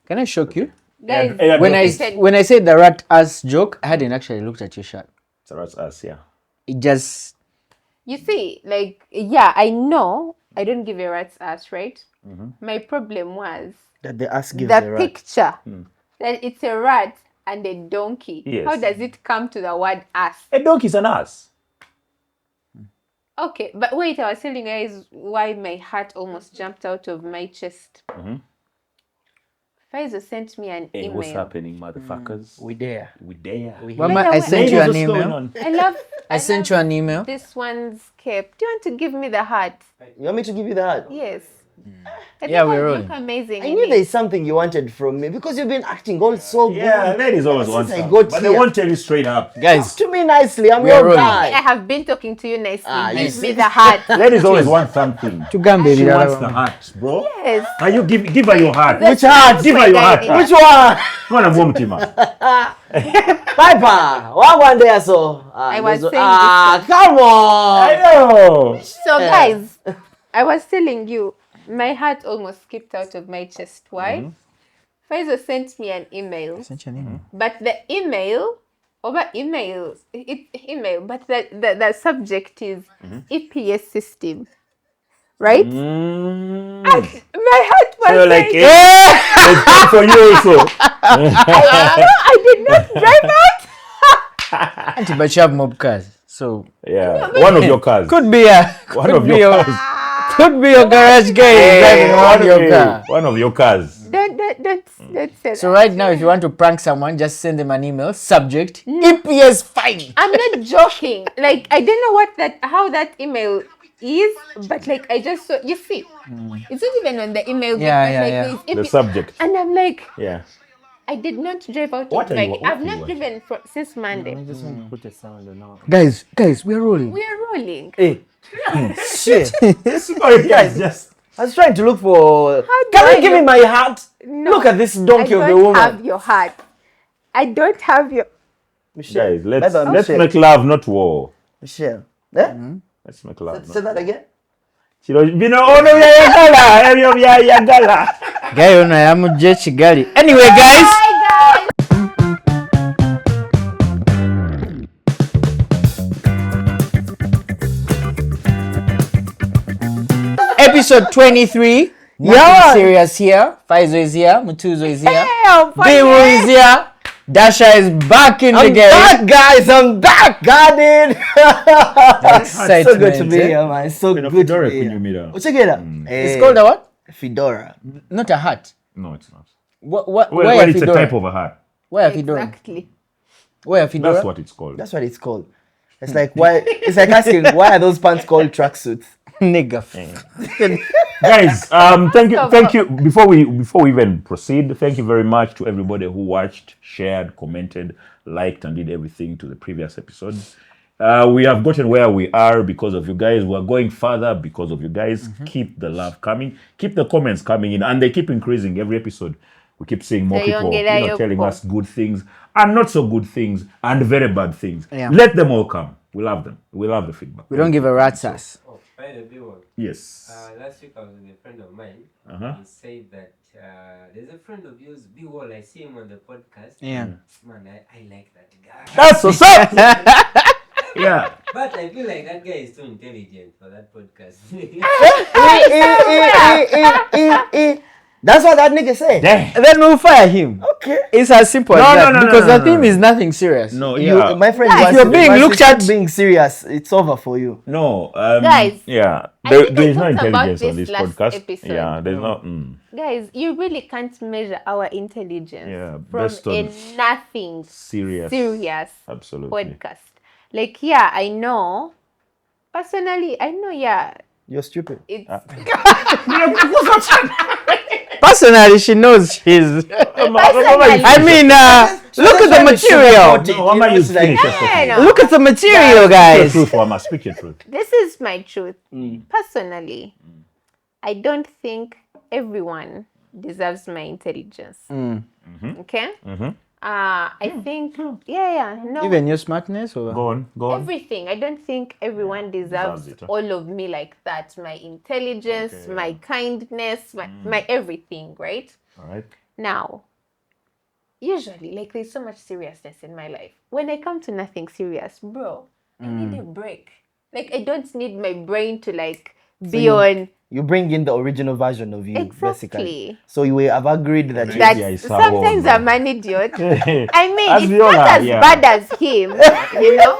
Can I shock you? Guys, When I said the rat ass joke, I hadn't actually looked at your shirt. It's a rat's ass, yeah. It just... You see, like, yeah, I know I don't give a rat's ass, right? My problem was That the ass gives the the rat. picture that it's a rat and a donkey. Yes. How does it come to the word ass? A donkey's an ass. Okay, but wait, I was telling you guys why my heart almost jumped out of my chest. Faizo sent me an Hey, email. what's happening, motherfuckers? We there. We there. Mama, By the I way- sent you Ladies, an what's going email. on? I love. I sent you an email. This one's kept. Do you want to give me the heart? You want me to give you that? Yes. I Yeah, think we're I rolling. look amazing. I in knew it. there's something you wanted from me because you've been acting all so good. Yeah, ladies always want Since I something, got but here. they won't tell you straight up. Guys, To me nicely, I'm We are your rolling. I guy. have been talking to you nicely. You Give see? me the heart. Ladies always want something. tugambe She wants birala. the heart, bro. Yes. Can you give her your heart? Which heart? Give her your heart. Which one? Mwana mwomutima. Piper, what one there so? I was saying come on. I know. So, guys, I was telling you, my heart almost skipped out of my chest. Why? Faizo sent me an email. Sent you an email. But the email, it's email, but the subject is EPS system, right? My heart was So you're like, like, it's good for you also. I did not drive out. Auntie, but you have mob cars. So, Yeah, one of your cars. could be One of your cars. could be your garage guy driving one of your car. One of your cars. Don't say So that. right now, if you want to prank someone, just send them an email. Subject: EPS fine. I'm not joking. Like, I don't know how that email is, but like, I just saw, you see, it's not even on the email. Yeah, but yeah, like, yeah. there's The EP subject. And I'm like, Yeah. I did not drive out What of are my. you- what I've are you not watching? driven since Monday. Just want to put a sound on now. Guys, we are rolling. We are rolling. Hey. Shit. Sorry, guys, just. I was trying to look for. How do Can I you give me look- my heart? No, Look at this I donkey of a don't woman. have your heart. I don't have your. Michelle. Guys, let's Bye-bye, let's Michelle. make love, not war. Michelle. Eh? Let's make love. Say that again. Yagala. Guy, ono yamuje Kigali. Anyway, guys. Hi guys. Episode 23. Yeah. Nothing serious here. Faizo is here. Mutuzo is here. Damn, Bimu is here. Dasha is back in the I'm game. back, guys. I'm back. Got it. Excitement, So good to be eh? here, man. So good to Fedora be here. Kunyumira. What's it get? It's called a what? Fedora. Not a hat. No, it's not. What? Well, Why a it's a fedora? type of a hat. Why a fedora? Exactly. Why a fedora? That's what it's called. That's what it's called. It's like why? It's like asking why are those pants called tracksuits? Nigga. Guys, thank you. Before we even proceed, thank you very much to everybody who watched, shared, commented, liked, and did everything to the previous episodes. We have gotten where we are because of you guys. We're going further because of you guys. Keep the love coming. Keep the comments coming in, and they keep increasing every episode. We keep seeing more people, telling us good things and not so good things and very bad things. Yeah. Let them all come. We love them. We love the feedback. We don't give a rat's ass. Oh, by the way, Yes. last week I was with a friend of mine. Uh-huh. He said that there's a friend of yours, B-Wall, I see him on the podcast. Yeah. Man, I like that guy. That's what's up. Yeah. But I feel like that guy is too intelligent for that podcast. That's what that nigga said. Damn. Then we'll fire him. Okay. It's as simple as No, that. no, no, because no, the no, theme no. is nothing serious. No, You, yeah. my friend, Guys, once you're you- being once you looked start at- being serious, it's over for you. No, Guys, yeah. I There think I is no talked about intelligence on this this last podcast. episode. Yeah, there's no. Guys, you really can't measure our intelligence Yeah, from based on a nothing Serious. Absolutely. podcast. Like, yeah, I know. Personally, I know, yeah, You're stupid. it's Personally, she knows she's. I mean, look at the material. No, Mama, you finish your statement. no. Look at the material, Speak your guys. truth, Mama. Speak your truth. This is my truth. Personally, I don't think everyone deserves my intelligence. Okay? I think, no. Even your smartness, or Go on. Go on. Everything. I don't think everyone deserves Deserves it, huh? all of me like that. My intelligence, Okay, my kindness, my everything, right? All right. Now, usually, like, there's so much seriousness in my life. When I come to nothing serious, bro, I need a break. Like, I don't need my brain to, like, be on. You bring in the original version of you, Exactly. basically. So you have agreed that you... That Yeah, it's sometimes a I'm an idiot. I mean, As it's we all not are, as yeah. bad as him, you know?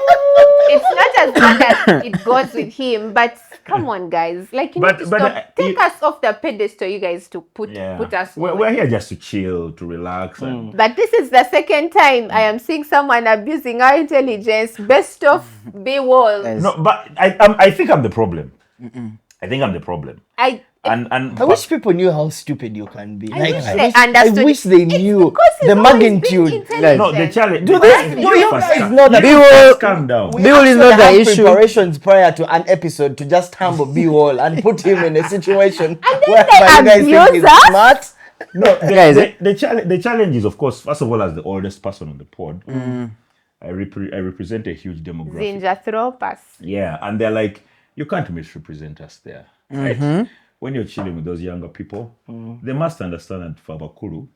It's not as bad as it goes with him, but come on, guys. Like, you But- need to but, stop. Take us off the pedestal, you guys, to put us We're on. here just to chill, to relax. And But this is the second time I am seeing someone abusing our intelligence. Best of B-Wall. Yes. no, but I think I'm the problem. I think I'm the problem. And I wish people knew how stupid you can be. wish I they wish, understood. I wish they knew because he's the always been magnitude. intelligent. no, the challenge. Do the- you first guys calm- know that you first calm down. we Bill is actually not the had issue. preparations prior to an episode to just humble B-Wall and put him in a situation they whereby you guys think abuse he's us? smart. No, Guys, the challenge is, of course, first of all, as the oldest person on the pod, I represent a huge demographic. Zinjathropas. Yeah, and they're like, you can't misrepresent us there. Right? When you're chilling with those younger people, they must understand that for Bakuru,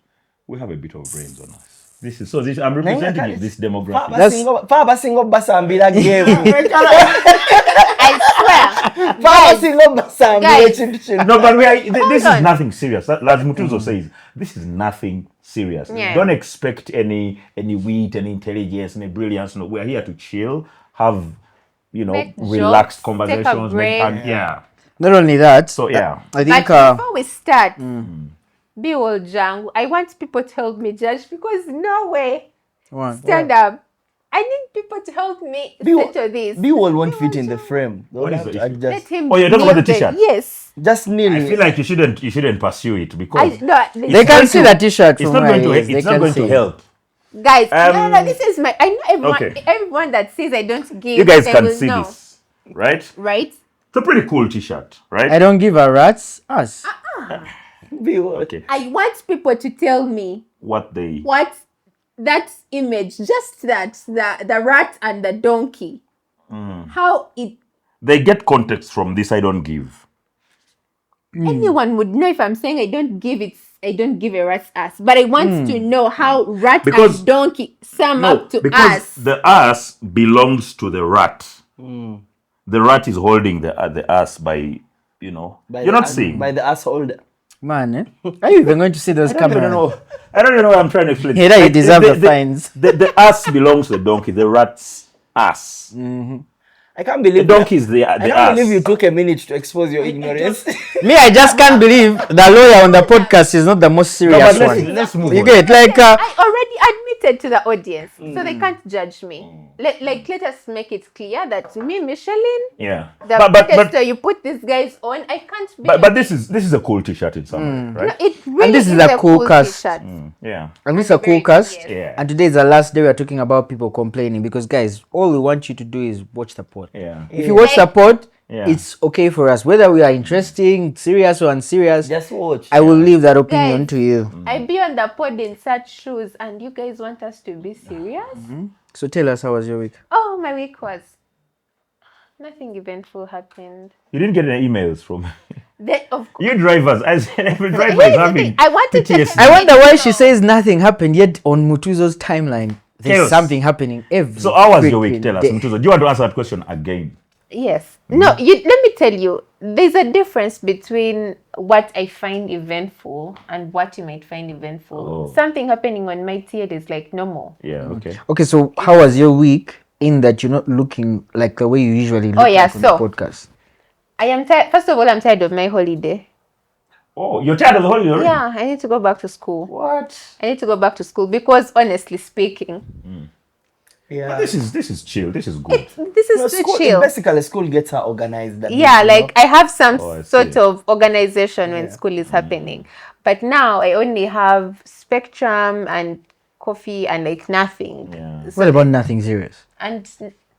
we have a bit of brains on us. I'm representing this demographic. Faba singo basambira game. I swear. Faba singo basambira Guys. chintu chino. No, but this is on. nothing serious. As Mutuzo says, this is nothing serious. Yeah. Don't expect any wit, any intelligence, any brilliance. No, we're here to chill, have Make relaxed jokes, conversations. take a break. Not only that, So yeah. I But think before we start, B-Wall Jang, I want people to help me judge because no way. Stand up. I need people to help me settle this. B-Wall won't fit in the frame. What is They'll the have issue? to Let adjust. him Oh, you're talking about the kneel t-shirt? Yes. Just I kneeling. feel like you shouldn't pursue it because they can see the t-shirt it's from not where going to he is. They it's not can going see to it. help. Guys, no, this is my. I know everyone. Okay. Everyone that says I don't give. You guys they can will see know. this, right? Right? It's a pretty cool t-shirt, right? I don't give a rat's ass. B-Wall. Okay. I want people to tell me What they what that image, just that the rat and the donkey, how it they get context from this. I don't give. anyone would know if I'm saying I don't give it. I don't give a rat's ass, but I want to know how rat Because- and donkey sum No, up to because us. the ass belongs to the rat. The rat is holding the ass by By you're the not ass- seeing. By the ass holder. Man, Are you even going to see those I don't even cameras? know. I don't even know what I'm trying to explain. Hey, that you Like, deserve the fines. The ass belongs to the donkey. The rat's ass. I can't The believe donkey is the I ass. can't believe you took a minute to expose your ignorance. Me, I just can't believe the lawyer on the podcast is not the most serious No, but one. let's move You on. get like I already admitted to the audience, so they can't judge me. Let us make it clear that me, Michelin, Yeah. the But pedestal you put these guys on, I can't be. but this is a cool t-shirt in summary, right? It really this is a cool cast. t-shirt. Yeah. and this is a cool very cast. yes. Yeah. And today is the last day we are talking about people complaining because guys, all we want you to do is watch the pod. Yeah. If you watch the pod, Yeah. it's okay for us. Whether we are interesting, serious or unserious, Just watch. I will leave that opinion Guys. to you. I be on the pod in such shoes, and you guys want us to be serious? So tell us, how was your week? Oh, my week was nothing eventful happened. You didn't get any emails from Of course. you drivers. I said every driver Here's is the having thing, I want to check. PTSD. I wonder why she says nothing happened, yet on Mutuzo's timeline, there's Chaos. something happening every So how was your week? freaking Tell us. day. Mutuzo. Do you want to answer that question again? Yes. No, let me tell you, there's a difference between what I find eventful and what you might find eventful. Oh. Something happening on my theater is like normal. Yeah, okay. Okay, so how was your week in that you're not looking like the way you usually look yeah, like on so- the podcast? I am tired. First of all, I'm tired of my holiday. Oh, you're tired of the holiday already? Yeah, I need to go back to school. What? I need to go back to school because honestly speaking, Yeah. This is chill. This is good. this is No, too school, chill. basically, school gets her organized. that Yeah, day, like I have some Oh, I sort see. of organization when school is happening. But now I only have Spectrum and coffee and like nothing. Yeah. What about nothing serious? And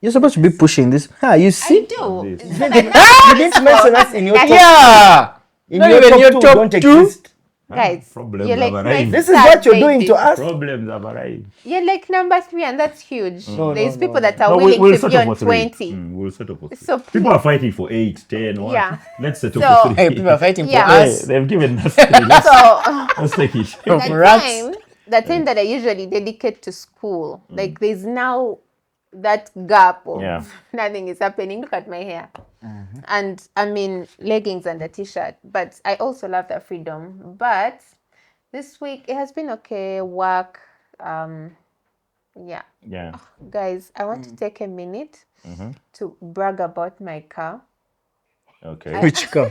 You're supposed to be pushing this. You I see? do. This. But You didn't mention us in your top. Yeah! In Not your even top your two, top don't two. exist. Guys, Problems you're like have my arrived. This is third what you're doing baby. to us. Problems have arrived. You're like number 3, and that's huge. No, There's no, people no, that are No, willing we'll to settle be on for 3. 20. We'll settle for 3. So People are please. fighting for 8, 10. What? Yeah. Let's settle So- for 3. Hey, people are fighting Yeah. for Hey, us. they've given us 3. So Let's take it. Rats. the time that I usually dedicate to school, like there's now that gap of Yeah. nothing is happening. Look at my hair. And I'm in leggings and a t-shirt, but I also love that freedom. But this week it has been okay. Work, yeah. Yeah. Guys, I want to take a minute to brag about my car. Okay. Which car?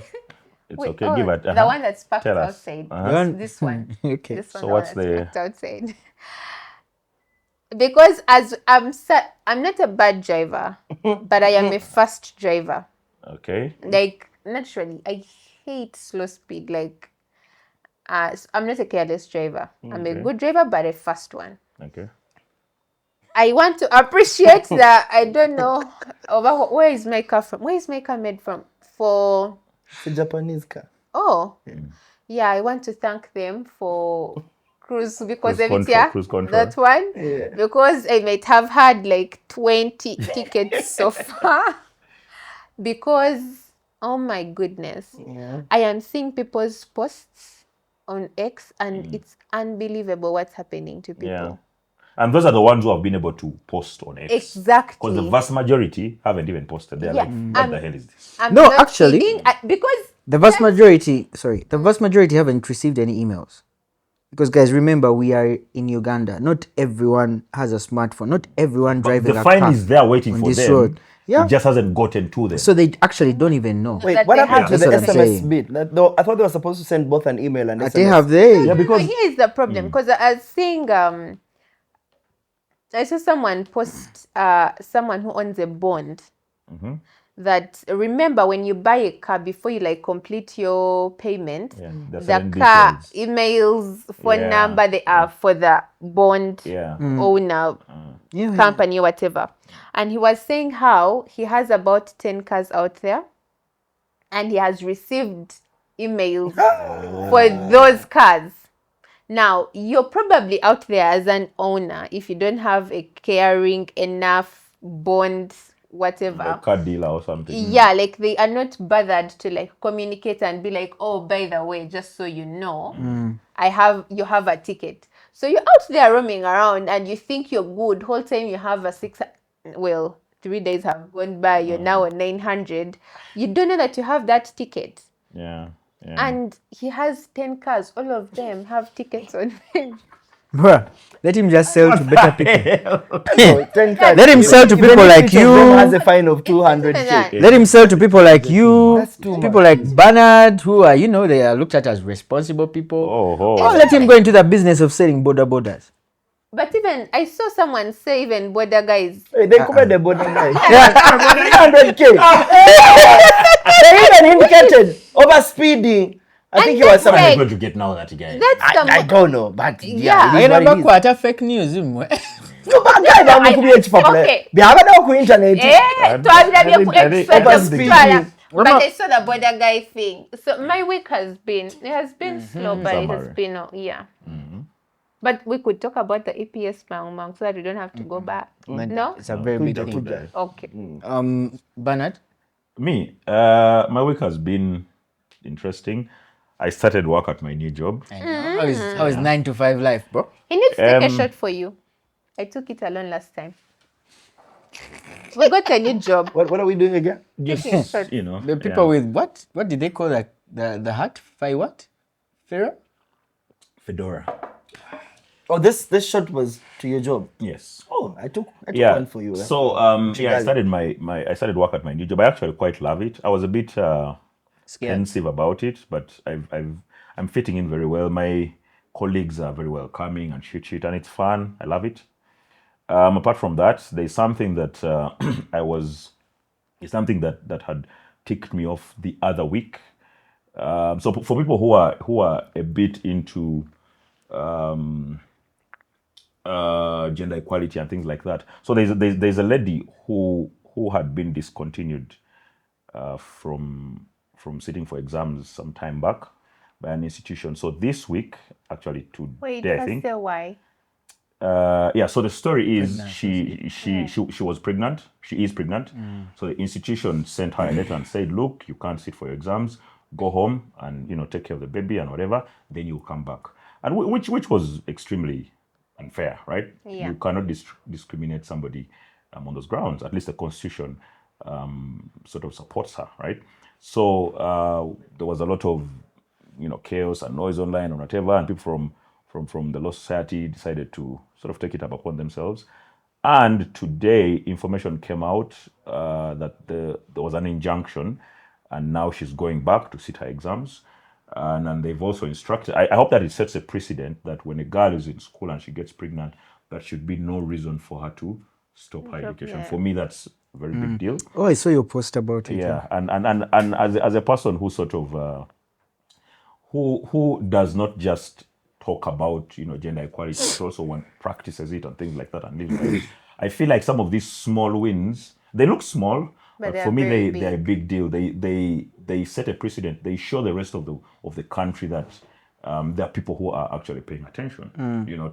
It's Wait, okay. Give it. the one that's parked Tell us. outside. Uh-huh. This one. Okay. This one, So the what's one the- that's parked outside. Because as I'm not a bad driver, but I am a fast driver. Okay. Like naturally, I hate slow speed. Like, I'm not a careless driver. I'm a Okay. good driver, but a fast one. Okay. I want to appreciate that. I don't know where is my car from. Where is my car made from? For It's a Japanese car. yeah, I want to thank them for cruise because Cruise of it, control, yeah, cruise control. that one. Yeah. Because I might have had like 20 tickets so far. Because oh my goodness, Yeah. I am seeing people's posts on X and it's unbelievable what's happening to people. Yeah. And those are the ones who have been able to post on X. Exactly. Because the vast majority haven't even posted. They're Yeah. like, what the hell is this? I'm No, not actually- kidding. Because The vast majority haven't received any emails. Because guys, remember, we are in Uganda. Not everyone has a smartphone. Not everyone driving The a fine car is there waiting on for this them. road. Yeah. It just hasn't gotten to them. So they actually don't even know. Wait, that what they happened to have the That's what I'm SMS saying. bit? I thought they were supposed to send both an email and SMS. They have they. yeah, because here is the problem. Because I was seeing I saw someone post someone who owns a bond that remember when you buy a car before you like complete your payment, yeah, there's the certain car details. emails, phone Yeah, number they are for the bond Yeah. owner, Yeah. company, whatever. And he was saying how he has about 10 cars out there and he has received emails for those cars. Now, you're probably out there as an owner if you don't have a caring enough bond, whatever. Like car dealer or something. Yeah, like they are not bothered to like communicate and be like, oh, by the way, just so you know, you have a ticket. So you're out there roaming around and you think you're good. Whole time you have a 3 days have gone by. You're now on 900. You don't know that you have that ticket. Yeah. Yeah. And he has 10 cars. All of them have tickets on them. Bruh, let him just sell to better people. So, 10 cars. Let him sell to Even people if like each of them you. has a fine of 200K. Let him sell to people like you, That's too people much. like Bernard, who are, they are looked at as responsible people. Oh. Don't let him go into the business of selling borders. But even, I saw someone say even border guys. Hey, they covered the border guy. 300K. They even indicated over speeding. I think he was that's someone. like- going to get now that guy. That's the I don't know, but Yeah. yeah, it is what it is. fake news. No, but guy bamukubye ekipapula Okay. byabaddewo ku internet. twabirabye ku I think- episode of Overspeeding. Twala. But I saw the border guy thing. So my week has been slow, but it has Summary. been yeah. But we could talk about the EPS so that we don't have to go back. No? It's a very big Kuja, thing. kuja. Okay. Bernard? Me, my week has been interesting. I started work at my new job. How is 9 to 5 life, bro? He needs to take a shot for you. I took it alone last time. We got a new job. What are we doing again? Just, short. The people with what? What did they call that? The hat? Fi what? Pharaoh? Fedora. Oh, this shot was to your job. Yes. Oh, I took Yeah. one for you. So Kigali. I started I started work at my new job. I actually quite love it. I was a bit Scared. pensive about it, but I'm fitting in very well. My colleagues are very welcoming and shit, and it's fun. I love it. Apart from that, there's something that it's something that had ticked me off the other week. So for people who are a bit into gender equality and things like that. So there's a lady who had been discontinued from sitting for exams some time back, by an institution. So this week, actually Wait, today, I first think. say why. Yeah, so the story is she was pregnant. She is pregnant. So the institution sent her a letter and said, look, you can't sit for your exams. Go home and take care of the baby and whatever. Then you'll come back. And which was extremely unfair, right? Yeah. You cannot discriminate somebody on those grounds. At least the constitution sort of supports her, right? So there was a lot of chaos and noise online and whatever, and people from the Law Society decided to sort of take it up upon themselves. And today, information came out that there was an injunction, and now she's going back to sit her exams. And they've also instructed, I hope that it sets a precedent that when a girl is in school and she gets pregnant, there should be no reason for her to stop her education. Yeah. For me, that's a very big deal. Oh, I saw your post about it. Yeah, and as a person who sort of who does not just talk about gender equality, but also practices it and things like that and lives like it. I feel like some of these small wins, they look small, but they're for me very they're a big deal. They set a precedent. They show the rest of the country that there are people who are actually paying attention,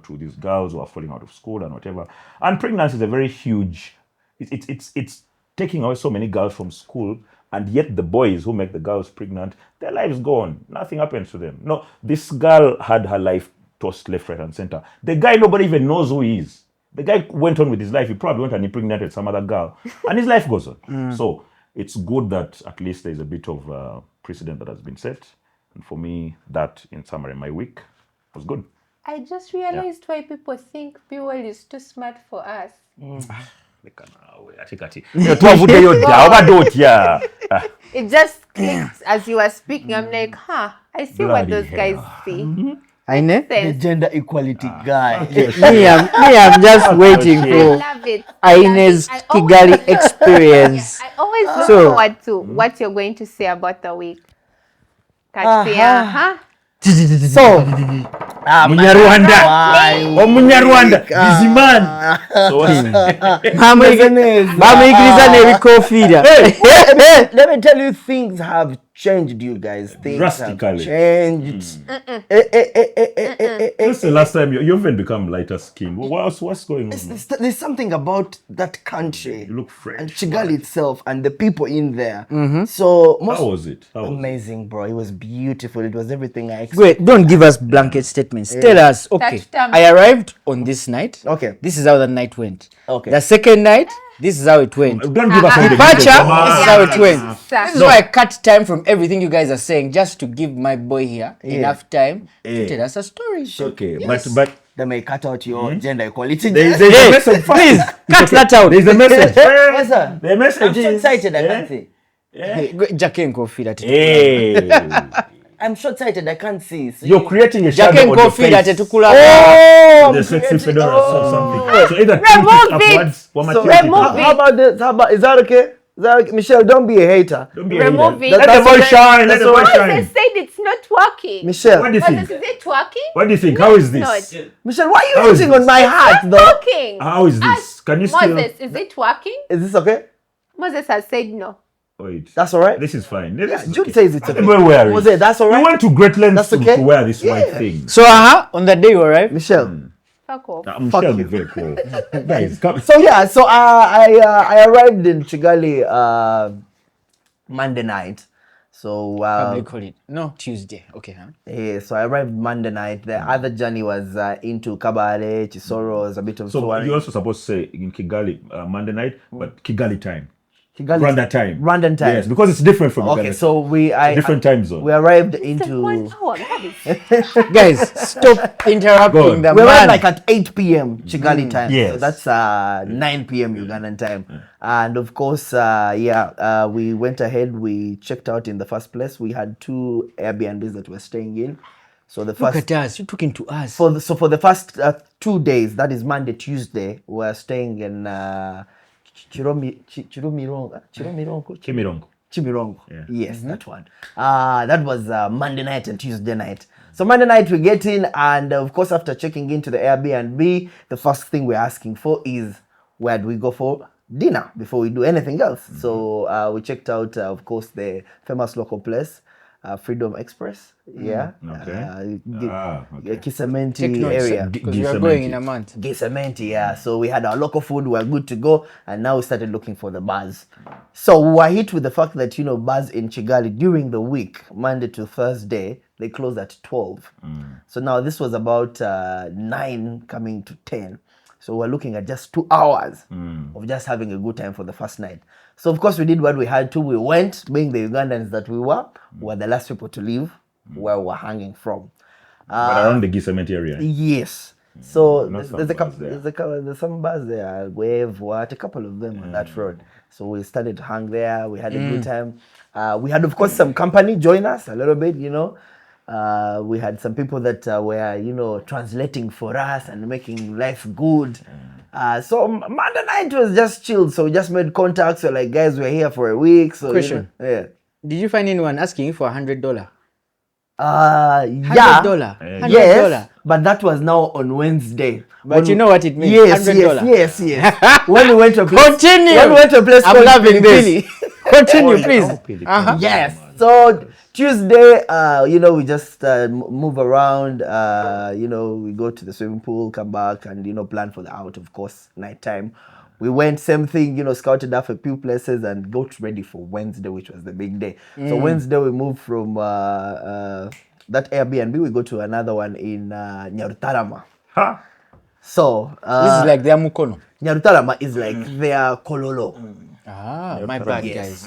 to these girls who are falling out of school and whatever. And pregnancy is a very huge. It's taking away so many girls from school, and yet the boys who make the girls pregnant, their lives go on. Nothing happens to them. No, this girl had her life tossed left, right, and center. The guy, nobody even knows who he is. The guy went on with his life. He probably went and impregnated some other girl, and his life goes on. So it's good that at least there's a bit of precedent that has been set. And for me, that, in summary, my week was good. I just realized why people think POL is too smart for us. It just clicked as you were speaking. I'm like, I see what Bloody those guys hell. see. I know. The Sense. gender equality guy. I'm just waiting I for love it. Aine's I always- Kigali experience. I always look So- forward to what you're going to say about the week. Katsia, So, Munyarwanda. Why? Munyarwanda. Busy man. So what's bamuyigiriza n'ebikoofiira. Let me tell you, things have changed, you guys. Things Drastically. have changed. This is the last time you've even become lighter skinned. What's going on? There's something about that country You look fresh. and Kigali itself and the people in there. So How was it? amazing, bro. It was beautiful. It was everything I expected. Wait, don't give us blanket statements. Tell us, okay, Touchdown. I arrived on this night. Okay. This is how the night went. Okay. The second night, this is how it went. Don't give us all the Departure, details. this is how it went. Sir. This is why I cut time from everything you guys are saying just to give my boy here enough time to tell us a story. Okay, but They may cut out your gender equality. there's a Hey, message. please, cut that out. There's a message. Yes, sir. The message I'm so is excited. I can't see. Jackie and Kofi that Hey, I'm short-sighted. I can't see. So you're creating a Jackie shadow and on your Kofi that face. tukula. Oh, The sexy fedora or something. So either Remove tilt it. upwards or So, material remove it. it. how about this? How about, is that okay? Is that okay? Michelle, don't be a hater. Don't be a Remove hater. it. Let the That's boy okay. shine. Let That's the boy okay. Moses shine. said it's not working. Michelle, What do you Moses, think? is it working? What do you think? How is It's this? not. Michelle, why How are you is hitting this? on my heart, though? Working. How is this? Can you still? Moses, is it working? Is this okay? Moses has said no. Wait. That's all right. This is fine. This is Jude okay. says it's Let okay. the boy wear it. Moses, that's all You right. went to great lengths That's okay. to wear this white Yeah. thing. So, on the day you arrived, Michelle. Fuck off. I'm Fuck sure you. be very cool. Guys, come. So yeah, so I arrived in Kigali Monday night. So they call it. No, Tuesday. Okay, huh? yeah, so I arrived Monday night. The other journey was into Kabale, Chisoros, a bit of So Suwari. you're also supposed to say in Kigali Monday night, but Kigali time. Kigali. Rwanda time. Rwandan time. Yes, because it's different from Okay, Uganda. so different time zone. we arrived It's into 1 hour. That is Guys, stop interrupting Go on. the we arrived man. like at 8 p.m. Kigali time. Yes. So that's 9 p.m. Ugandan time. And of course, we went ahead. We checked out in the first place. We had 2 Airbnbs that we're staying in. So the Look first at us. You're talking to us. for the first 2 days, that is Monday, Tuesday, we're staying in Chimirongo. Kimirongo. Yeah. Yes, that one. That was Monday night and Tuesday night. So Monday night we get in, and of course after checking into the Airbnb, the first thing we're asking for is where do we go for dinner before we do anything else. So we checked out, of course, the famous local place. Freedom Express. Yeah. Okay. Okay. Kisementi Take notes, area. because we are going in a month. Gisementi, yeah. So we had our local food, we were good to go, and now we started looking for the bars. So we were hit with the fact that, bars in Kigali during the week, Monday to Thursday, they close at 12. So now this was about 9 coming to 10. So we're looking at just 2 hours of just having a good time for the first night. So of course we did what we had to. We went, being the Ugandans that we were the last people to leave where we were hanging from. But around the Gisementi area. Yes. So Not there's a some couple, bars there's some bars there, Wave, what, a couple of them on that road. So we started to hang there. We had a good time. We had, of course, some company join us a little bit. We had some people that were, translating for us and making life good. So Monday night was just chilled. So we just made contacts. So like, guys, we're here for a week. So Question. yeah. Did you find anyone asking you for $100? Yeah. $100. Yes, but that was now on Wednesday. But you know what it means? Yes, $100. yes. When we went to a place, Continue. When we went to a place I'm called loving this. Pilipili. Continue, please. Yes. So Tuesday, we just move around. We go to the swimming pool, come back, and plan for the out. Of course, nighttime. We went, same thing, scouted up a few places and got ready for Wednesday, which was the big day. So Wednesday we moved from that Airbnb. We go to another one in Nyarutarama. So This is like their Mukono. Nyarutarama is like their Kololo. My bad, guys.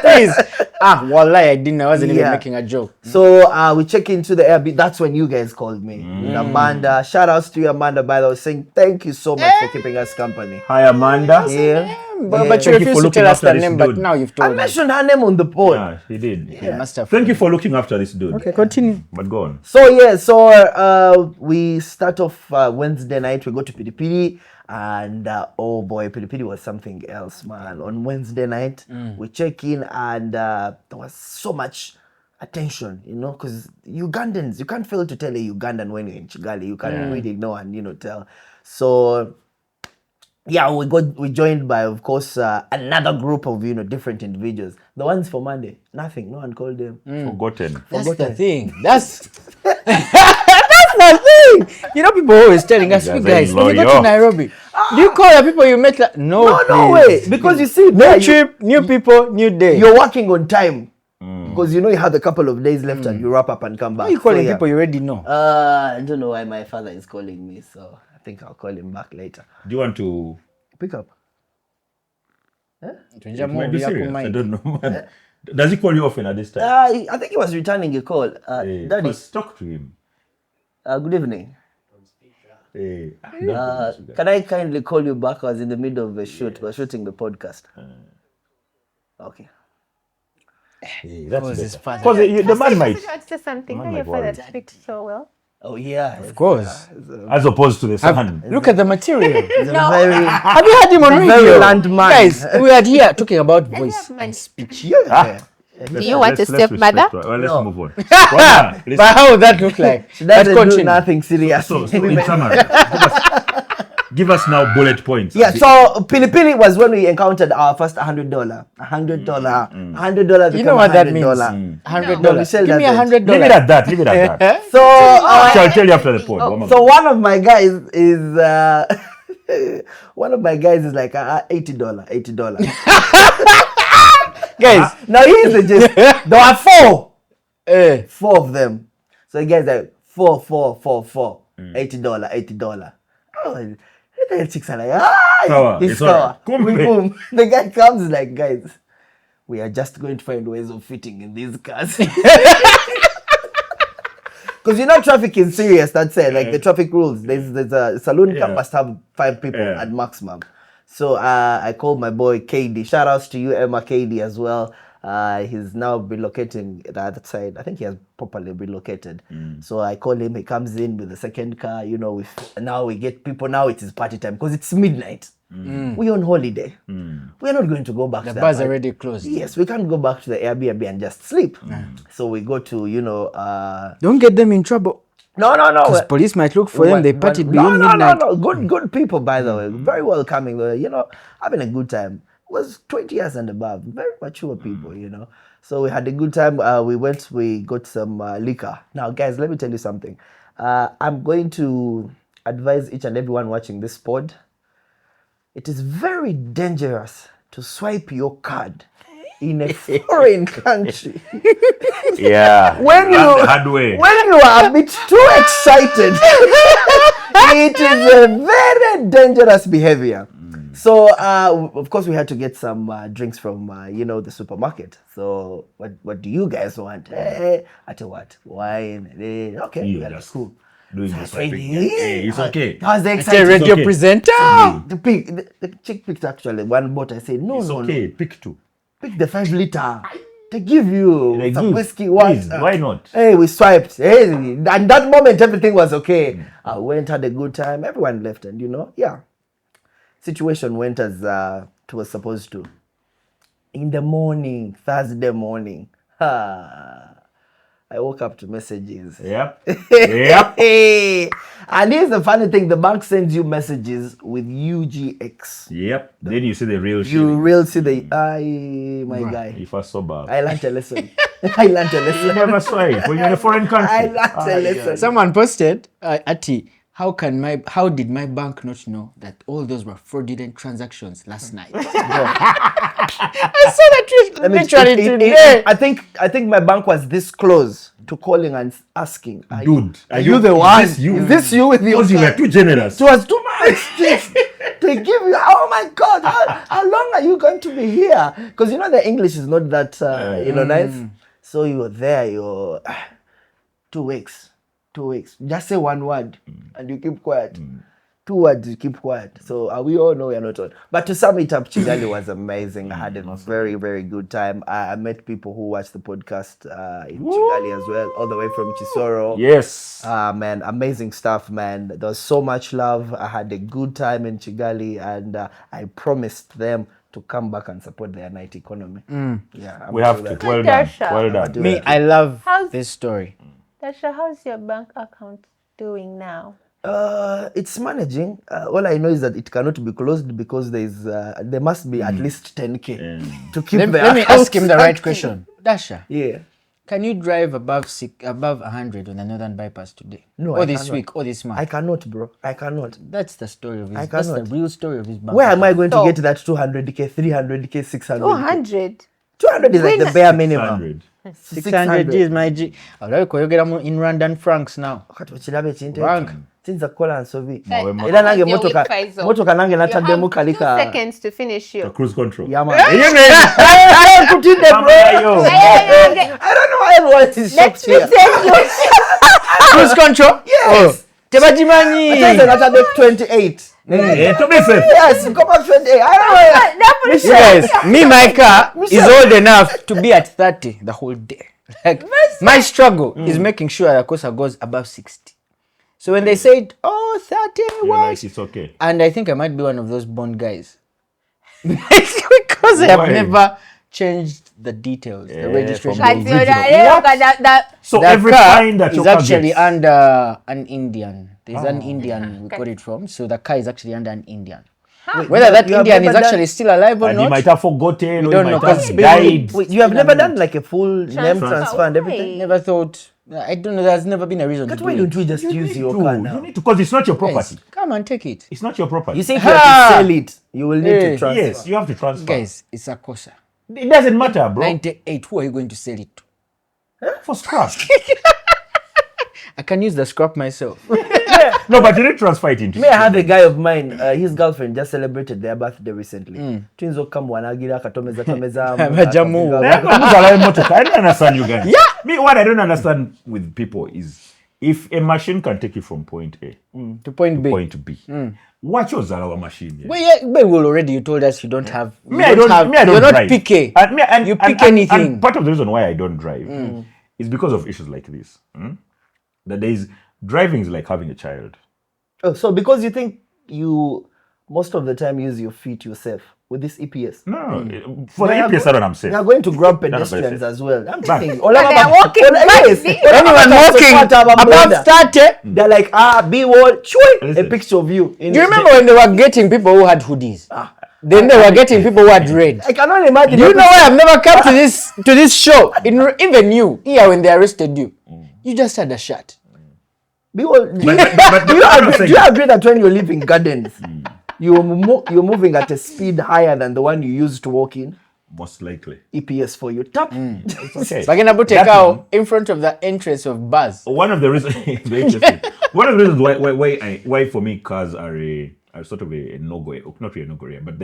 Please. Wallahi, I didn't. I wasn't even making a joke. So we check into the Airbnb. That's when you guys called me. With Amanda. Shout outs to you, Amanda, by the way, saying thank you so much for keeping us company. Hi, Amanda. Yeah. But you Thank you refused for to tell looking us the after this name, but dude. now you've I told us. mentioned her name on the pod. Yeah, he did. Yeah, master. Thank you for looking after this dude. Okay, continue. But go on. So we start off Wednesday night. We go to Pilipili, and oh boy, Pilipili was something else, man. On Wednesday night, we check in, and there was so much attention, because Ugandans, you can't fail to tell a Ugandan when you're in Kigali. You can't really know and tell. So yeah, we joined by, of course, another group of different individuals. The ones for Monday, nothing. No one called them. Forgotten. That's the thing. That's the thing. People always telling us, you guys, when you go to Nairobi, do you call the people you met? No way. Because you see, new trip, new people, new day. You're working on time. Because you have a couple of days left and you wrap up and come back. Why are you calling people you already know? I don't know why my father is calling me, so I think I'll call him back later. Do you want to Pick up. It might be serious. I don't know, man. Does he call you often at this time? I think he was returning a call. Hey, Daddy, first talk to him. good evening. Hey, Can I kindly call you back? I was in the middle of a shoot. We're shooting the podcast. Okay. hey, that's his better. father. Because the man might, Want to say something? Man How might your father worry. speaks so well. Oh yeah. Of course. as opposed to the son. Look at the material. He's a very Have you heard him on very radio? landman. Guys, we are here talking about voice man. and speech. yeah. Do you want a stepmother? Well, let's No. move on. Well, But how would that look like? She doesn't do continue. nothing serious. so in summary, give us now bullet points. Yeah, so Pilipili was when we encountered our first $100. $100 You know what that means? $100. $100. No, Michelle Give me doesn't. $100. Leave it at that. Leave it at that. So I'll tell you after the pod. so one of my guys is like $80. Guys, Now here's the gist. There are four of them. So the guys like four. $80. Oh, the chicks are like, Sour. he's It's sour. alright. Come Boom. The guy comes like, guys, we are just going to find ways of fitting in these cars. Because traffic is serious, that's it. Like the traffic rules. There's a saloon car must have 5 people at maximum. So I called my boy KD. Shout outs to you, Emma KD, as well. He's now relocating the other side. I think he has properly relocated. So I call him. He comes in with the second car. Now we get people. Now it is party time because it's midnight. We're on holiday. We're not going to go back. the to bar's party. already closed. Yes, we can't go back to the Airbnb and just sleep. So we go to Don't get them in trouble. no. Because police might look for them. They partied beyond midnight. No. Good people, by the way. Very welcoming. Having a good time. Was 20 years and above. Very mature people, So we had a good time. We got some liquor. Now, guys, let me tell you something. I'm going to advise each and everyone watching this pod. It is very dangerous to swipe your card in a foreign country. Yeah. When Learn you the hard way. when you are a bit too excited, it is a very dangerous behavior. So of course we had to get some drinks from the supermarket. So what do you guys want? I tell what, wine. Okay, Yeah, yeah, that's cool. Doing the Hey, swiping. Hey, it's okay. How's the Say excitement? radio okay. presenter. The chick picked actually one bottle. I said no, It's no, okay. no. Pick 2. Pick the 5 liter. They give you They some give. whiskey. Please, why not? Hey, we swiped. Hey, and that moment everything was okay. I went, had a good time. Everyone left, and situation went as it was supposed to. In the morning, Thursday morning, I woke up to messages. Yep. Yep. And here's the funny thing: the bank sends you messages with UGX. Yep. Then you see the real You shit. will see the my guy. If I sober. I learned a lesson. I learned a You lesson. never swipe when you're in a foreign country. I learned a lesson. Someone posted, Ati, how did my bank not know that all those were fraudulent transactions last night? I saw that tweet literally today. I think my bank was this close to calling and asking, Dude, are you the one? Is this you? Is this you with your Because you were card? too generous. It was too much. They give you, oh my God, how long are you going to be here? Because the English is not that, nice. So you're there, you're 2 weeks. 2 weeks. Just say one word and you keep quiet. 2 words, you keep quiet. So we all know we are not on. But to sum it up, Kigali was amazing. I had a very, very good time. I met people who watched the podcast in Kigali as well, all the way from Chisoro. Yes. Man, amazing stuff, man. There was so much love. I had a good time in Kigali, and I promised them to come back and support their night economy. Yeah, We have to. Well done. Dasha. Well done. Me, I love How's- this story. Tasha, how's your bank account doing now? It's managing. All I know is that it cannot be closed because there must be at least 10K to keep Let me ask him the right question. Dasha, Yeah. can you drive above 100 on the Northern Bypass today? No, or I this cannot. week, or this month? I cannot, bro. I cannot. That's the story of his. I That's the cannot. real story of his bank. Where am I going to So- get that 200K, 300K, 600K? 200. 200 is like the bare minimum. 100. 600 is my G. Alright, koyogera in Rwandan francs now. Kati wekiraba ekintu Bank. ekyo kiyinza kukola nsobi. Mawe Era nange Your motoka Wi-Fi zone. nange You nataddemu have 2 kalika. seconds to finish The your. cruise control. Yeah, man. Kutinde, bro. I don't know why everyone is shocked here. Cruise control? Yes. Tebajimanyi. Nataddemu 28. To be safe. Yes, come back 28. I don't know. You guys, me, my car is old enough to be at 30 the whole day. Like, my struggle is making sure that Kosa goes above 60. So when they said, oh, 30, You're what? like, it's okay. And I think I might be one of those Bond guys. Because I have Why? never changed the details, the Yeah, registration. from But the that So That every car fine that your is car actually gets, under an Indian. There's an Indian we got it from. So the car is actually under an Indian. Whether that you have Indian is never actually still alive or and he not, might have forgotten, or don't he know, might have 'cause died. Wait, you have never done like a full name transfer and everything? never thought. I don't know. There's never been a reason But to why do don't it. we just use your Dude, car you now? need to, because it's not your Guys, property. come and take it. It's not your property. You see, if you have Ha! to sell it, you will need Hey. to transfer. Yes, you have to transfer. Guys, it's a Kosa. It doesn't matter, bro. 98. Who are you going to sell it to? For scrap. I can use the scrap myself. No, but you need to transfer it into. May I have a guy of mine, his girlfriend just celebrated their birthday recently. Twins come wanagira katomeza tomeza. Bajamu. I don't understand you guys. Yeah. Me, what I don't understand with people is if a machine can take you from point A To point B. point B, what was our machine? Yeah? Well, already you told us you don't have. You Me, I don't You're not drive. picky. You pick and anything. part of the reason why I don't drive is because of issues like this. That driving is like having a child. Oh, so because you think you most of the time use your feet yourself with this EPS. No, for the They are EPS, I don't am safe. They are going to grab very pedestrians safe. as well. I'm Back. thinking. they are walking back. Anyone walking above 30. They're like, be wall, a Listen. picture of you. Do you remember when they were getting people who had hoodies? Then they were getting people who had red. I cannot imagine. Do you know why I've never come to this show? Even you, here when they arrested you, you just had a shirt. Because, do you agree that when you live in gardens, you're moving at a speed higher than the one you used to walk in? Most likely. EPS for you. Tap. It's okay. Bagenda put a cow in front of the entrance of bars. One of the reasons, very interesting. One of the reasons why for me cars are sort of a no-go, not really a no-go, but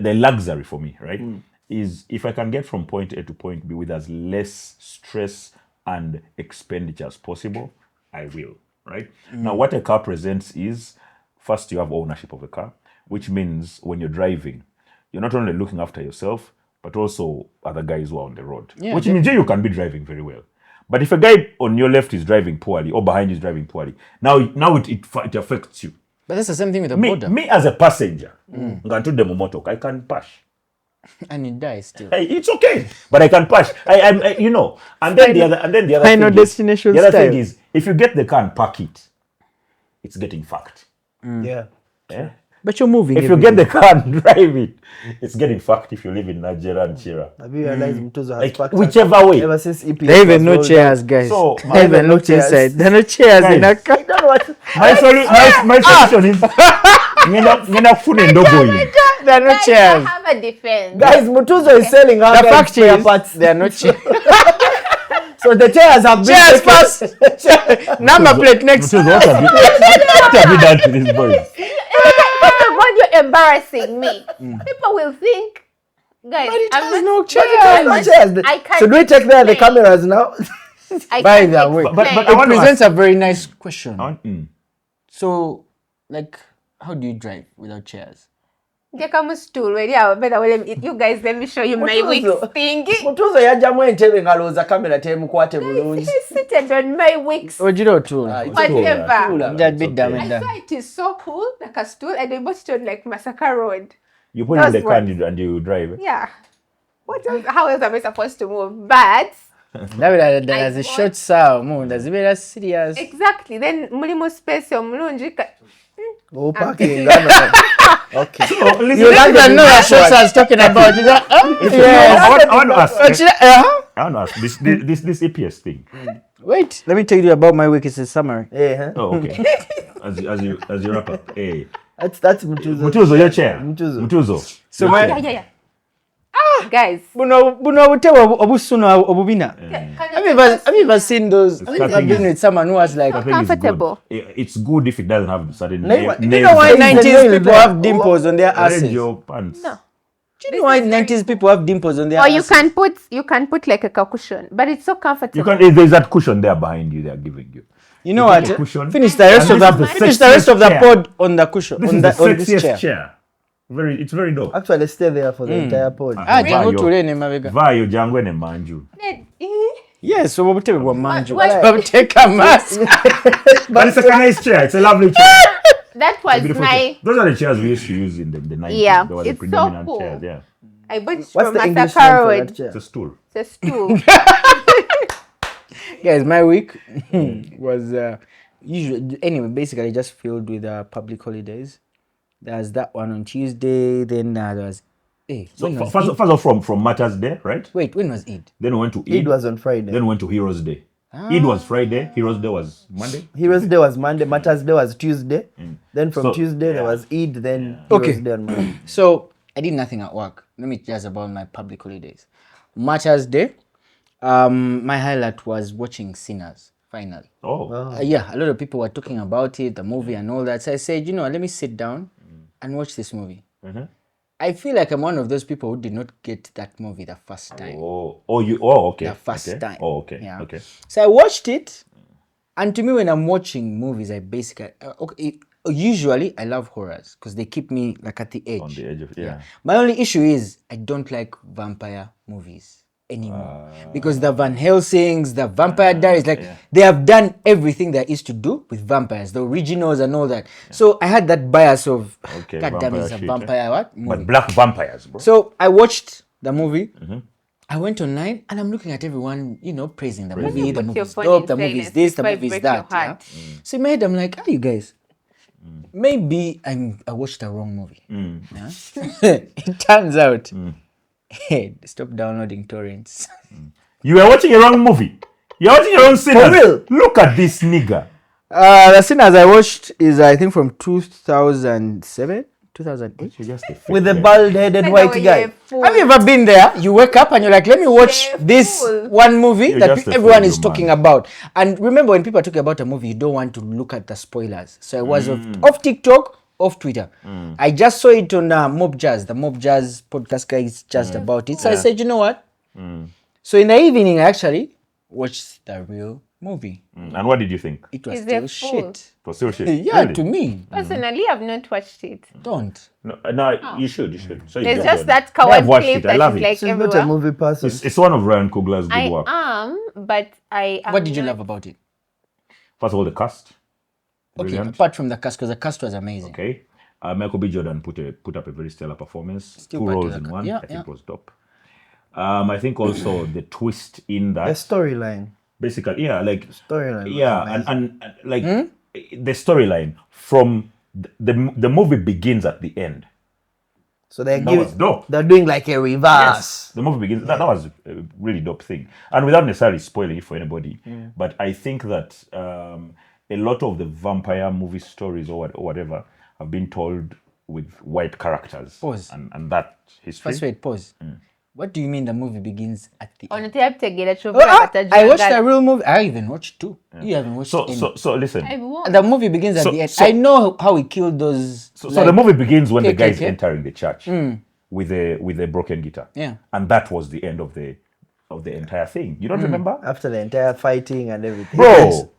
they're luxury for me, right? Is if I can get from point A to point B with as less stress and expenditure as possible, I will, right? Now, what a car presents is, first, you have ownership of the car, which means when you're driving, you're not only looking after yourself, but also other guys who are on the road. Yeah, which means you can be driving very well. But if a guy on your left is driving poorly or behind you is driving poorly, now it affects you. But that's the same thing with the border. Me as a passenger, I can push. And it dies still. Hey, it's okay, but I can push. I you know. And then the other Final thing destination the other style. thing is, if you get the car and park it, it's getting fucked. Yeah. Yeah? But you're moving. If you get the car and drive it, it's getting fucked if you live in Nigeria and Chira. Have you realized Mtuzo has Like, packed whichever way. ever since EPS There even was no rolled chairs, out? guys. So, They even no chairs. inside. There are no chairs Guys. in a car. You don't know what? My solution is ngena kufuna ndogo hii. There are no Guys, I chairs. have a defense. Guys, Mtuzo is selling her The guys fact spare is, parts. there are no chairs. So the chairs have been Chairs taken. first. Number plate next. Mtuzo, what have you done to these boys? First of all, you're embarrassing me. People will think, guys, But it I'm has not- no but chairs. it No has- chairs. I can't Should we take there the explain. cameras now? I By can't the way, explain. but I It want to presents a very nice question. So, like, how do you drive without chairs? Jekamu stool, where you guys, let me show you my Mtuzo. wig stingy. Mutuzo yajjamu entebe ng'alowooza kamera temukwate bulungi. He's seated on my wigs. Or you know, too. Whatever. That bit okay. dumb I and saw done. it is so cool, like a stool, and I bought it on like Massacre Road. You put it in the Those car ones. and you drive. Yeah. What else? How else am I supposed to move? But There's a short sound. That's very serious. exactly. Then mulimo space omulungi. Oh, parking. Okay. So, listen, You don't even know what shots I was talking about. You know? Yes. I want to ask. Uh-huh. I want to ask this EPS thing. Wait, let me tell you about my week. It's a summary. Yeah, huh? Oh, okay. As you wrap up, hey, That's Mutuzo. Mutuzo, your chair. Mutuzo. So Yeah. Guys. buno butewa obusuno obubina. Have you ever seen those? Have you ever Cutting been is- with someone who has like? I think it's Comfortable. good. It's good if it doesn't have certain Neighbor, Do you know why There is a 90s nail people there. have dimples on their Arrange asses? your pants. No. Do you know why 90s people have dimples on their Or asses? you can put like a cushion, but it's so comfortable. You can. There's that cushion there behind you. They are giving you. You know You what? take a cushion. Finish the rest And of this is the the finish the rest of the sexiest pod on the cushion This on is the that on this sexiest chair. chair. It's very dope. Actually, stay there for the entire pod. Ah, jangu Vayo. tulene mabega. Vayo jangwe ne manju. Yes, so butebe bwa manju. What- Babuteka mask. But it's a nice chair. It's a lovely chair. That was Beautiful my. chair. Those are the chairs we used to use in the 90s. Yeah, They were the it's so predominant cool. chairs. Yeah, I bought it What's from the English Massacre name for Road. that chair? it's a stool. It's a stool. Guys, my week was usually anyway, basically just filled with public holidays. There's that one on Tuesday, then there was So when was first Eid? of all, from Matters Day, right? Wait, when was Eid? Then we went to Eid. Eid was on Friday. Then we went to Heroes Day. Eid was Friday. Heroes Day was Monday. Heroes Day was Monday. Matters Day was Tuesday. Then from So, Tuesday there yeah. was Eid. Then Okay. Heroes Day on Monday. So I did nothing at work. Let me just about my public holidays. Matters Day. My highlight was watching Sinners finally. Oh, Yeah, a lot of people were talking about it, the movie and all that. So I said, let me sit down and watch this movie. I feel like I'm one of those people who did not get that movie the first time. okay. The first okay. time. Oh, okay. Yeah. Okay. So I watched it, and to me, when I'm watching movies, I basically usually I love horrors because they keep me like at the edge. On the edge of yeah. My only issue is I don't like vampire movies anymore because the Van Helsings, the Vampire Diaries, they have done everything there is to do with vampires, the originals and all that. So I had that bias of Okay, God damn, it's a shit, vampire what movie. But black vampires, bro. So I watched the movie. I went online and I'm looking at everyone, praising the movie. The Put your movie's phone dope. in The movie's silence this. The before I movie's break that. your Yeah? heart. So in my head, I'm like, you guys, Maybe I watched the wrong movie. Yeah? It turns out, hey, stop downloading torrents. You are watching a wrong movie. You're watching a wrong Sinners. real? Look at this nigga. The Sinners I watched is I think from 2007, 2008. You're just a fake With the guy. bald-headed white guy. Have you ever been there? You wake up and you're like, let me watch Yeah, this fool. one movie You're that just a everyone fool, is talking man. about. And remember, when people are talking about a movie, you don't want to look at the spoilers. So I was off TikTok, off Twitter. I just saw it on Mob Jazz. The Mob Jazz podcast guy is just about it. So I said, you know what? So in the evening, I actually watched the real movie. And what did you think? It was Is still it full? shit. It was still shit. Yeah, Really? to me. Personally, I've not watched it. Don't. No, you should. So you There's just just don't. that I've coward watched clip it. I that love is it. like She's not a everywhere. movie person. It's one of Ryan Coogler's good I work. am, but I am What did you not- love about it? First of all, the cast. Okay, Brilliant. apart from the cast, because the cast was amazing. Okay. Michael B. Jordan put up a very stellar performance. Still Two back to roles the in ca- one. yeah, I think yeah. it was dope. I think also the twist in The that, storyline. basically, yeah, like Storyline. was yeah, amazing. and like the storyline from the movie begins at the end. So they're That was dope. they're doing like a reverse. The movie begins. That was a really dope thing, and without necessarily spoiling it for anybody. But I think that a lot of the vampire movie stories or whatever have been told with white characters. Pause. And that history. First, wait, pause. What do you mean the movie begins at the end? Onategera Oh, I watched that. a real movie. I even watched two. You haven't watched any. So listen. I won't. The movie begins at So- the end. so- I know how he killed those. So the movie begins when the guy is KKK? entering the church with a broken guitar. Yeah. And that was the end of the entire thing. You don't remember? After the entire fighting and everything. Bro.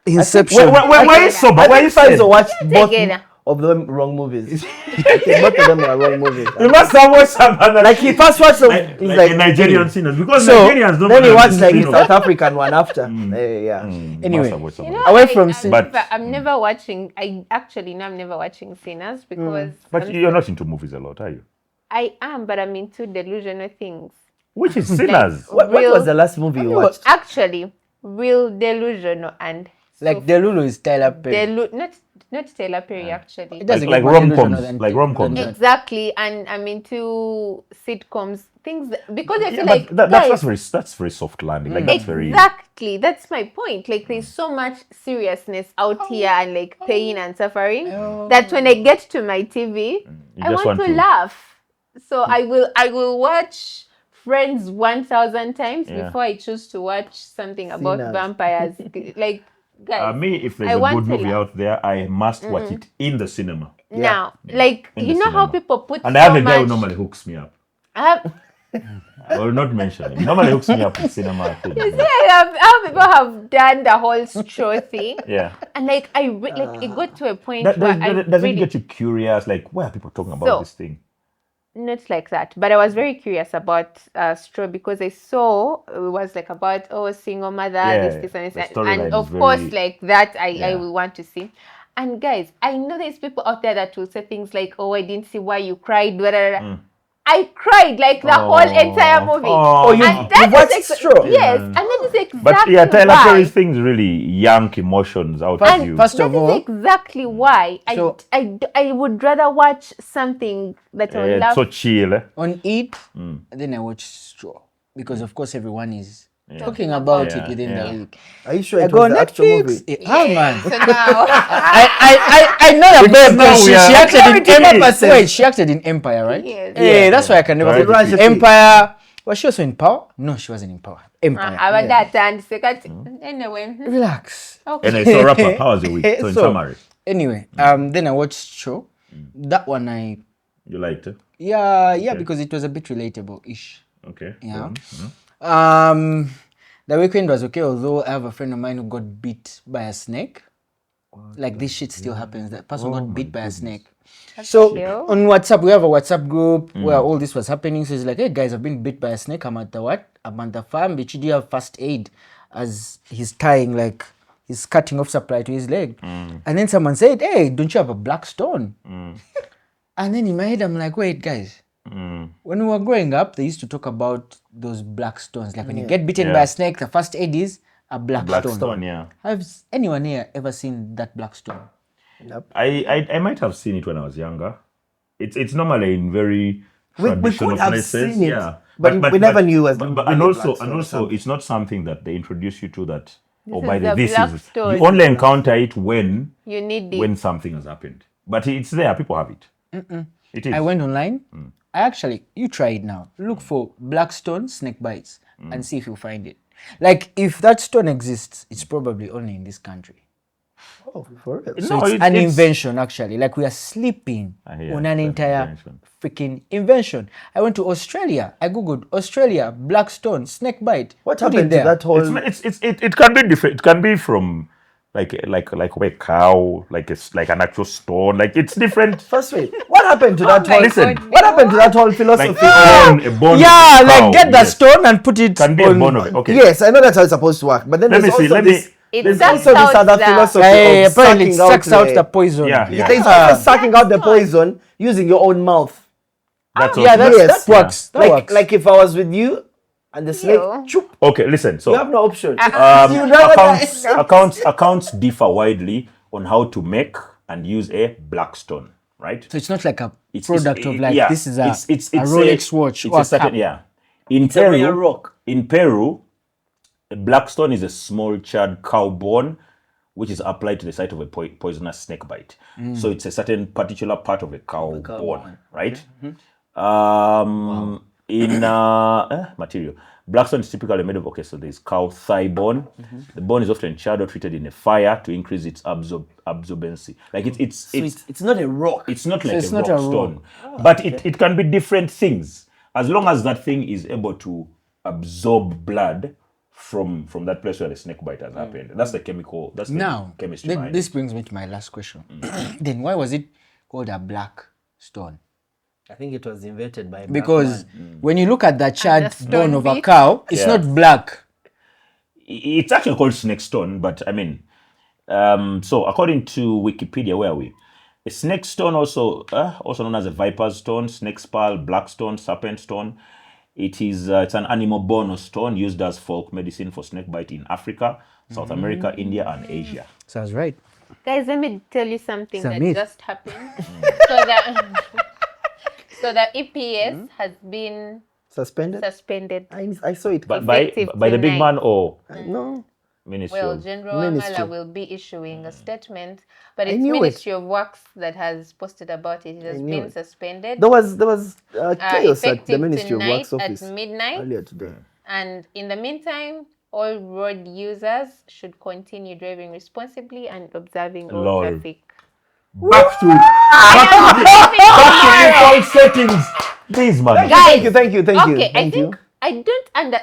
Inception. Why are you sober? I Why are you think fans sad? watched both Together. of them wrong movies. I think both of them were wrong movies. You must have watched some other Like he first watched them, like, he's like a Nigerian sinners because So Nigerians don't then he have watched this like thing the of- South African one after. Yeah. Anyway, Must have watched some You other- know, Away from I'm But- I'm never watching. I actually know I'm never watching Sinners because But you're not into movies a lot, are you? I am, but I'm into delusional things. Which is sinners. What was the last movie you watched? Actually, real delusional and like Delulu is Tyler Perry. not Taylor Perry actually. It doesn't Like get more rom-coms, delusional than like Taylor- rom-coms. than- Exactly, and I'm into sitcoms, things because I feel Yeah, like but guys, that's very soft landing. Like that's very exactly that's my point. Like there's so much seriousness out here and like pain and suffering that when I get to my TV, I just want to laugh. So I will watch Friends 1,000 times Yeah. before I choose to watch something about Sinners. vampires. Like guys, me, if there's I a want good to movie laugh. out there, I must watch it in the cinema. now, like In you the know how cinema. people put And I have so a guy who much. normally hooks me up. I have, I will not mention him. He normally hooks me up in cinema. thing. how people have done the whole straw thing. Yeah. And like like it got to a point Does where I it really get you curious? Like, why are people talking about So, this thing? not like that, but I was very curious about straw because I saw it was like about single mother, Yeah, this and the this, storyline and of is course very- like that I Yeah. will want to see. And guys, I know there's people out there that will say things like, "Oh, I didn't see why you cried." Blah, blah, blah. I cried like the whole entire movie. Oh, you- and that you watched is Straw? Yes, and that is exactly But yeah, Tyler why. Perry's things really yank emotions out of you. First That of is all, exactly why So- I would rather watch something that I will It's laugh. so chill. Eh? on it, then I watched Straw because of course everyone is talking about Yeah, it within yeah. the week. Are you sure I it go was the actual Netflix. movie? Man. So now, I know that Because now she we are- acted in Clarity Empire. purposes. Wait, she acted in Empire, right? Yes. Yeah, that's why I can never Right. forget. Rajati. Empire. Was she also in Power? No, she wasn't in Power. Empire. about that and second anyway. Relax. Okay. And I saw wrap up. How was your week? So in So- summary, Anyway, then I watched Show. That one you liked it? yeah, because it was a bit relatable-ish. Okay. Yeah. go on. The weekend was okay, although I have a friend of mine who got bit by a snake. Like this shit still happens. That person got bit by a snake. So cute. on WhatsApp, we have a WhatsApp group where all this was happening. So it's like, hey guys, I've been bit by a snake. I'm at the what? I'm at the farm. But you do have first aid as he's tying, like he's cutting off supply to his leg. And then someone said, hey, don't you have a black stone? And then in my head, I'm like, wait, guys. When we were growing up, they used to talk about those black stones. Like when you get bitten by a snake, the first aid is a black, Black stone. Stone, yeah. Has anyone here ever seen that black stone? Yep. I might have seen it when I was younger. It's normally in very We traditional could have places, seen it, yeah. but we never knew it was and really also Blackstone or something. it's not something that they introduce you to that. This By is the the this is Blackstone. you only encounter it when You need when it. something has happened. But it's there. People have it. It is. I went online. I actually, you try it now. Look for Blackstone snake bites and see if you find it. Like, if that stone exists, it's probably only in this country. Oh, for real. So No, it's an it's- invention, actually. Like, we are sleeping I hear on an it's an entire invention. freaking invention. I went to Australia. I googled Australia Blackstone snake bite. What Put it happened to there. that whole? It can be different. It can be from like a cow, like an actual stone. Like it's different. First, wait. What happened to that my whole? Listen. God. What happened to that whole Like philosophy? a bone. Yeah, of a cow, like get the yes. stone and put it Can be on. a bone of it. Okay. Yes, I know that's how it's supposed to work. But then Let me there's see. also Let this. me. It There's sucks also this out other the- philosophy Yeah, of apparently it sucking sucks out the the. poison. Yeah, yeah. There's also sucking out the poison using your own mouth. That's Yeah, also- Yes. that works. That Like works. like if I was with you, and the snake, Ew. choop, Okay, listen. So you have no option. Uh-uh. You'd rather accounts differ widely on how to make and use a Blackstone, right? So it's not like a It's- product of like, yeah, this is a it's Rolex watch It's or a certain cap. yeah. In a rare Peru, rock. a Blackstone is a small charred cow bone which is applied to the site of a poisonous snake bite. So it's a certain particular part of a cow bone, right? In material, Blackstone is typically made of so there's cow thigh bone. The bone is often charred or treated in a fire to increase its absorbency. Like It's not a rock. it's not like it's a not rock a rock. stone, but it can be different things as long as that thing is able to absorb blood from that place where the snake bite has happened. That's the chemical. That's the Now, chemistry behind this it. brings me to my last question. Then why was it called a black stone? I think it was invented by Because when you look at the charred stone bone of a bit? cow, it's Yeah. not black. It's actually called snake stone, but I mean, so according to Wikipedia, where are we? A snake stone, also known as a viper's stone, snake spal, black stone, serpent stone. It's an animal bone or stone used as folk medicine for snake bite in Africa, South America, India, and Asia. Sounds right. Guys, let me tell you something that Submit. just happened. So the EPS has been suspended. suspended. I saw it. But by Effective the big tonight. man or No. Ministry Well, of General Ministry. Amala will be issuing a statement, but I it's knew it. Ministry of Works that has posted about it. It has knew been it. suspended. There was chaos at the Effective Ministry of tonight Works office at midnight. earlier today. And in the meantime, all road users should continue driving responsibly and observing all Lol. traffic. back to default settings. Please, man. Thank you. Thank you. Okay, Thank you. I don't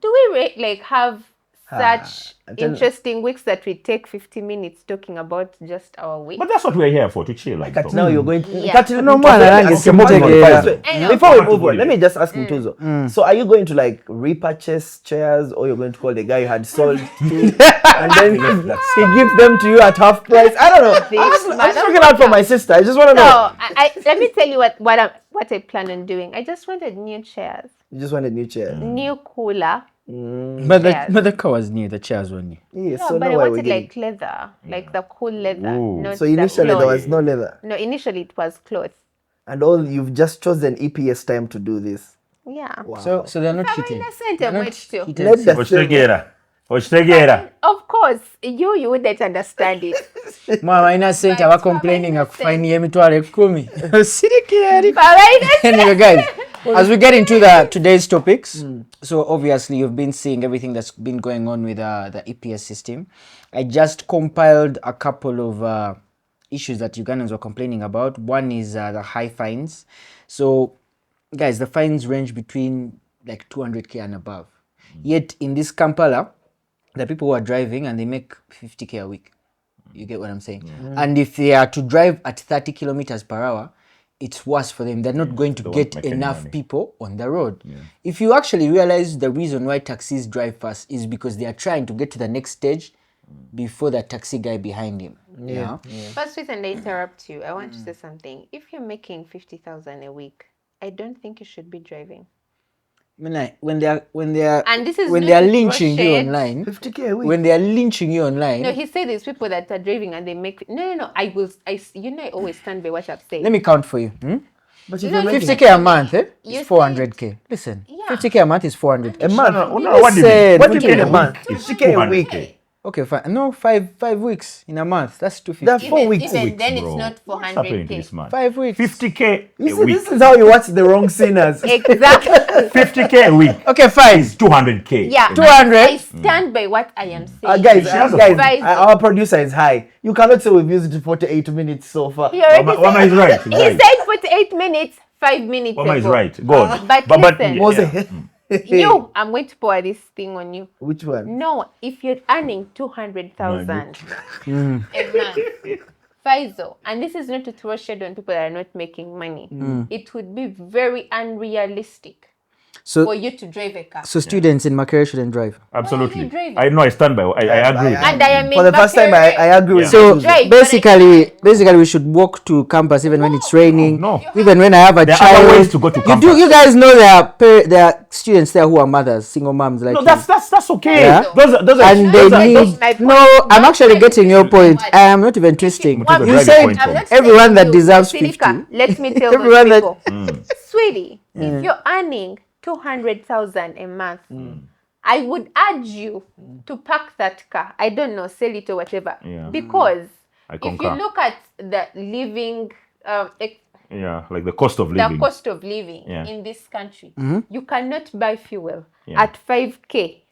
do we like have such I tell- interesting weeks that we take 50 minutes talking about just our week? But that's what we're here for, to chill. Like, Kat, now you're going to Yeah. Kat, No, let man, me I ask guess you you one take more it, question. yeah. Before we Come on, move on, to let me it. just ask Mtuzo. So are you going to like repurchase chairs, or you're going to call the guy you had sold to, and then he gives them to you at half price? I don't know. I'm just looking out for my sister. I just want to So know. let me tell you what I plan on doing. I just wanted new chairs, You just wanted new chairs. new cooler. But Chairs. the car was new, the chairs were new. Yes. No, So but now I why we wanted getting? like leather, like the cool leather. Ooh. Not So the initially there cloth. was no leather, No, initially it was cloth. and all you've just chosen EPS time to do this. Yeah. So they're not heated. innocent, They're I'm not with you. heated. Let the Ochitegera. Of course, you wouldn't understand it. Mama innocent But aba for my complaining innocent. akufanyia emitwalo 10. Sirikira. But Anyway, guys, as we get into today's topics, so obviously you've been seeing everything that's been going on with the EPS system. I just compiled a couple of issues that Ugandans were complaining about. One is the high fines. So, guys, the fines range between like 200k and above. Yet in this Kampala, the people who are driving and they make 50k a week. You get what I'm saying? And if they are to drive at 30 kilometers per hour, it's worse for them. They're not going to won't get make any enough money. people on the road. If you actually realize the reason why taxis drive fast is because they are trying to get to the next stage before the taxi guy behind him. Yeah. First, please, and I interrupt you. I want to say something. If you're making 50,000 a week, I don't think you should be driving. when they are And this is when not they are to lynching you crochet. online, 50K a week. when they are lynching you online. No, he said there's people that are driving and they make. No. I always stand by what I've said. Let me count for you. But if No, you're making 50K a month, You is 400K. Listen, Yeah. 50K a month is 400K. a month, No, what do you mean? what do you 50K mean a a month? It's 50K a week. 200K. Okay, fine. No, 5 weeks in a month. That's 250. That's 4 weeks. Even then, Bro, it's not what's happening to this 400K. man? 5 weeks. 50K You a see, week. this is how you watch the wrong sinners. Exactly. 50K a week Okay, fine. is 200K. Yeah. 200? I stand by what I am saying. Guys, She has a point. our producer is high. You cannot say we've used it 48 minutes so far. He already Wama said- is right. He's He right. said 48 minutes, 5 minutes Wama is ago. right. Go on. But listen. Mose. You, I'm going to pour this thing on you. Which one? No, if you're earning 200,000 a month, Faizo, and this is not to throw shade on people that are not making money, it would be very unrealistic So for you to drive a car. so students in Makerere shouldn't drive. Absolutely. driving? I know. I stand by. I agree with And you. I am For the first time, I agree with So you. Drive, but basically we should walk to campus even when it's raining. No. Even when I have a There are child. other ways to go to campus. You guys know there are students there who are mothers, single moms like No, you. that's okay. Yeah. Those are And they those are- need my point. no. I'm Don't actually try to getting your twist point. my I am not even twisting. Mutego, You drive your said point home. everyone that deserves Silica, 50. let me tell Everyone those that- people. Sweetie, if you're earning 200,000 a month, I would urge you to park that car. I don't know, sell it or whatever. Yeah. Because I if concur. you look at the living, Yeah, like the cost of the living. cost of living Yeah. in this country, you cannot buy fuel Yeah. at 5K.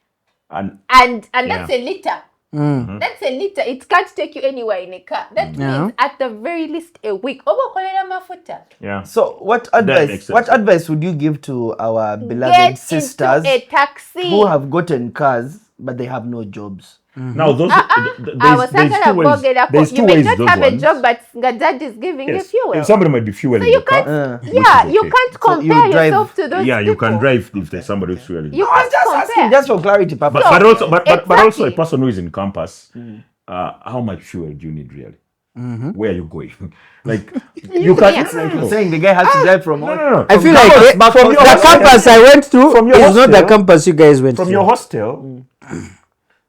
And And that's a liter. Mm. That's a liter. It can't take you anywhere in a car. That means at the very least a week. Obokolera mafuta. yeah. So, what makes sense. advice would you give to our beloved Get sisters into a taxi. who have gotten cars but they have no jobs? Now those I was there's talking two ways. about get There's you two may ways not those have a ones. job, but dad is giving you Yes. fuel. If somebody might be fueling you the car, can't. which Yeah, is you okay. can't you compare drive- yourself to those Yeah, you people. can drive if there's somebody who's fueling. You I was can't just compare. asking, just for clarity purposes. But also, but also a Exactly. person who is in campus, how much fuel do you need really? Where are you going? Like you can't. Yeah. You're saying the guy has to drive from No. I feel like from your the hostel- campus I went to from your is not the hostel- campus you guys went from to. your hostel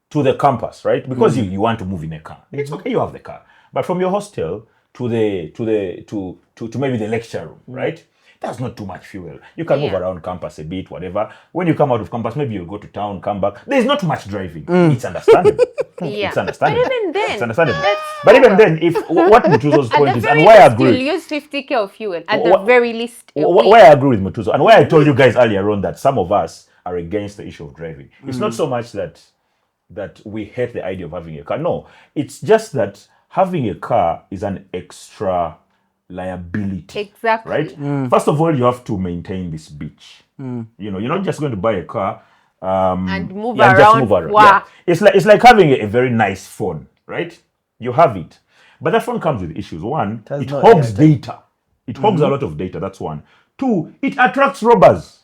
to the campus, right? Because you want to move in a car. It's okay, you have the car. But from your hostel to maybe the lecture room, right? That's not too much fuel. You can move Yeah. around campus a bit, whatever. When you come out of campus, maybe you go to town, come back. There's not much driving. It's understandable. Yeah. It's understandable. But even then, it's understandable. that's But even over. then, if what Mutuzo's At point the is, very and why I least, you'll agree, use 50K of fuel. At the Wha- very least, a Wh- week. why I agree with Mutuzo, and why I told you guys earlier on that some of us are against the issue of driving. It's not so much that we hate the idea of having a car. No, it's just that having a car is an extra liability. Exactly. Right? First of all, you have to maintain this beach. You know, you're not just going to buy a car And move and just around. move around. Wow. Yeah. It's like having a very nice phone, right? You have it, but that phone comes with issues. One, has it no hogs airtime. data. It hogs a lot of data. That's one. Two, it attracts robbers.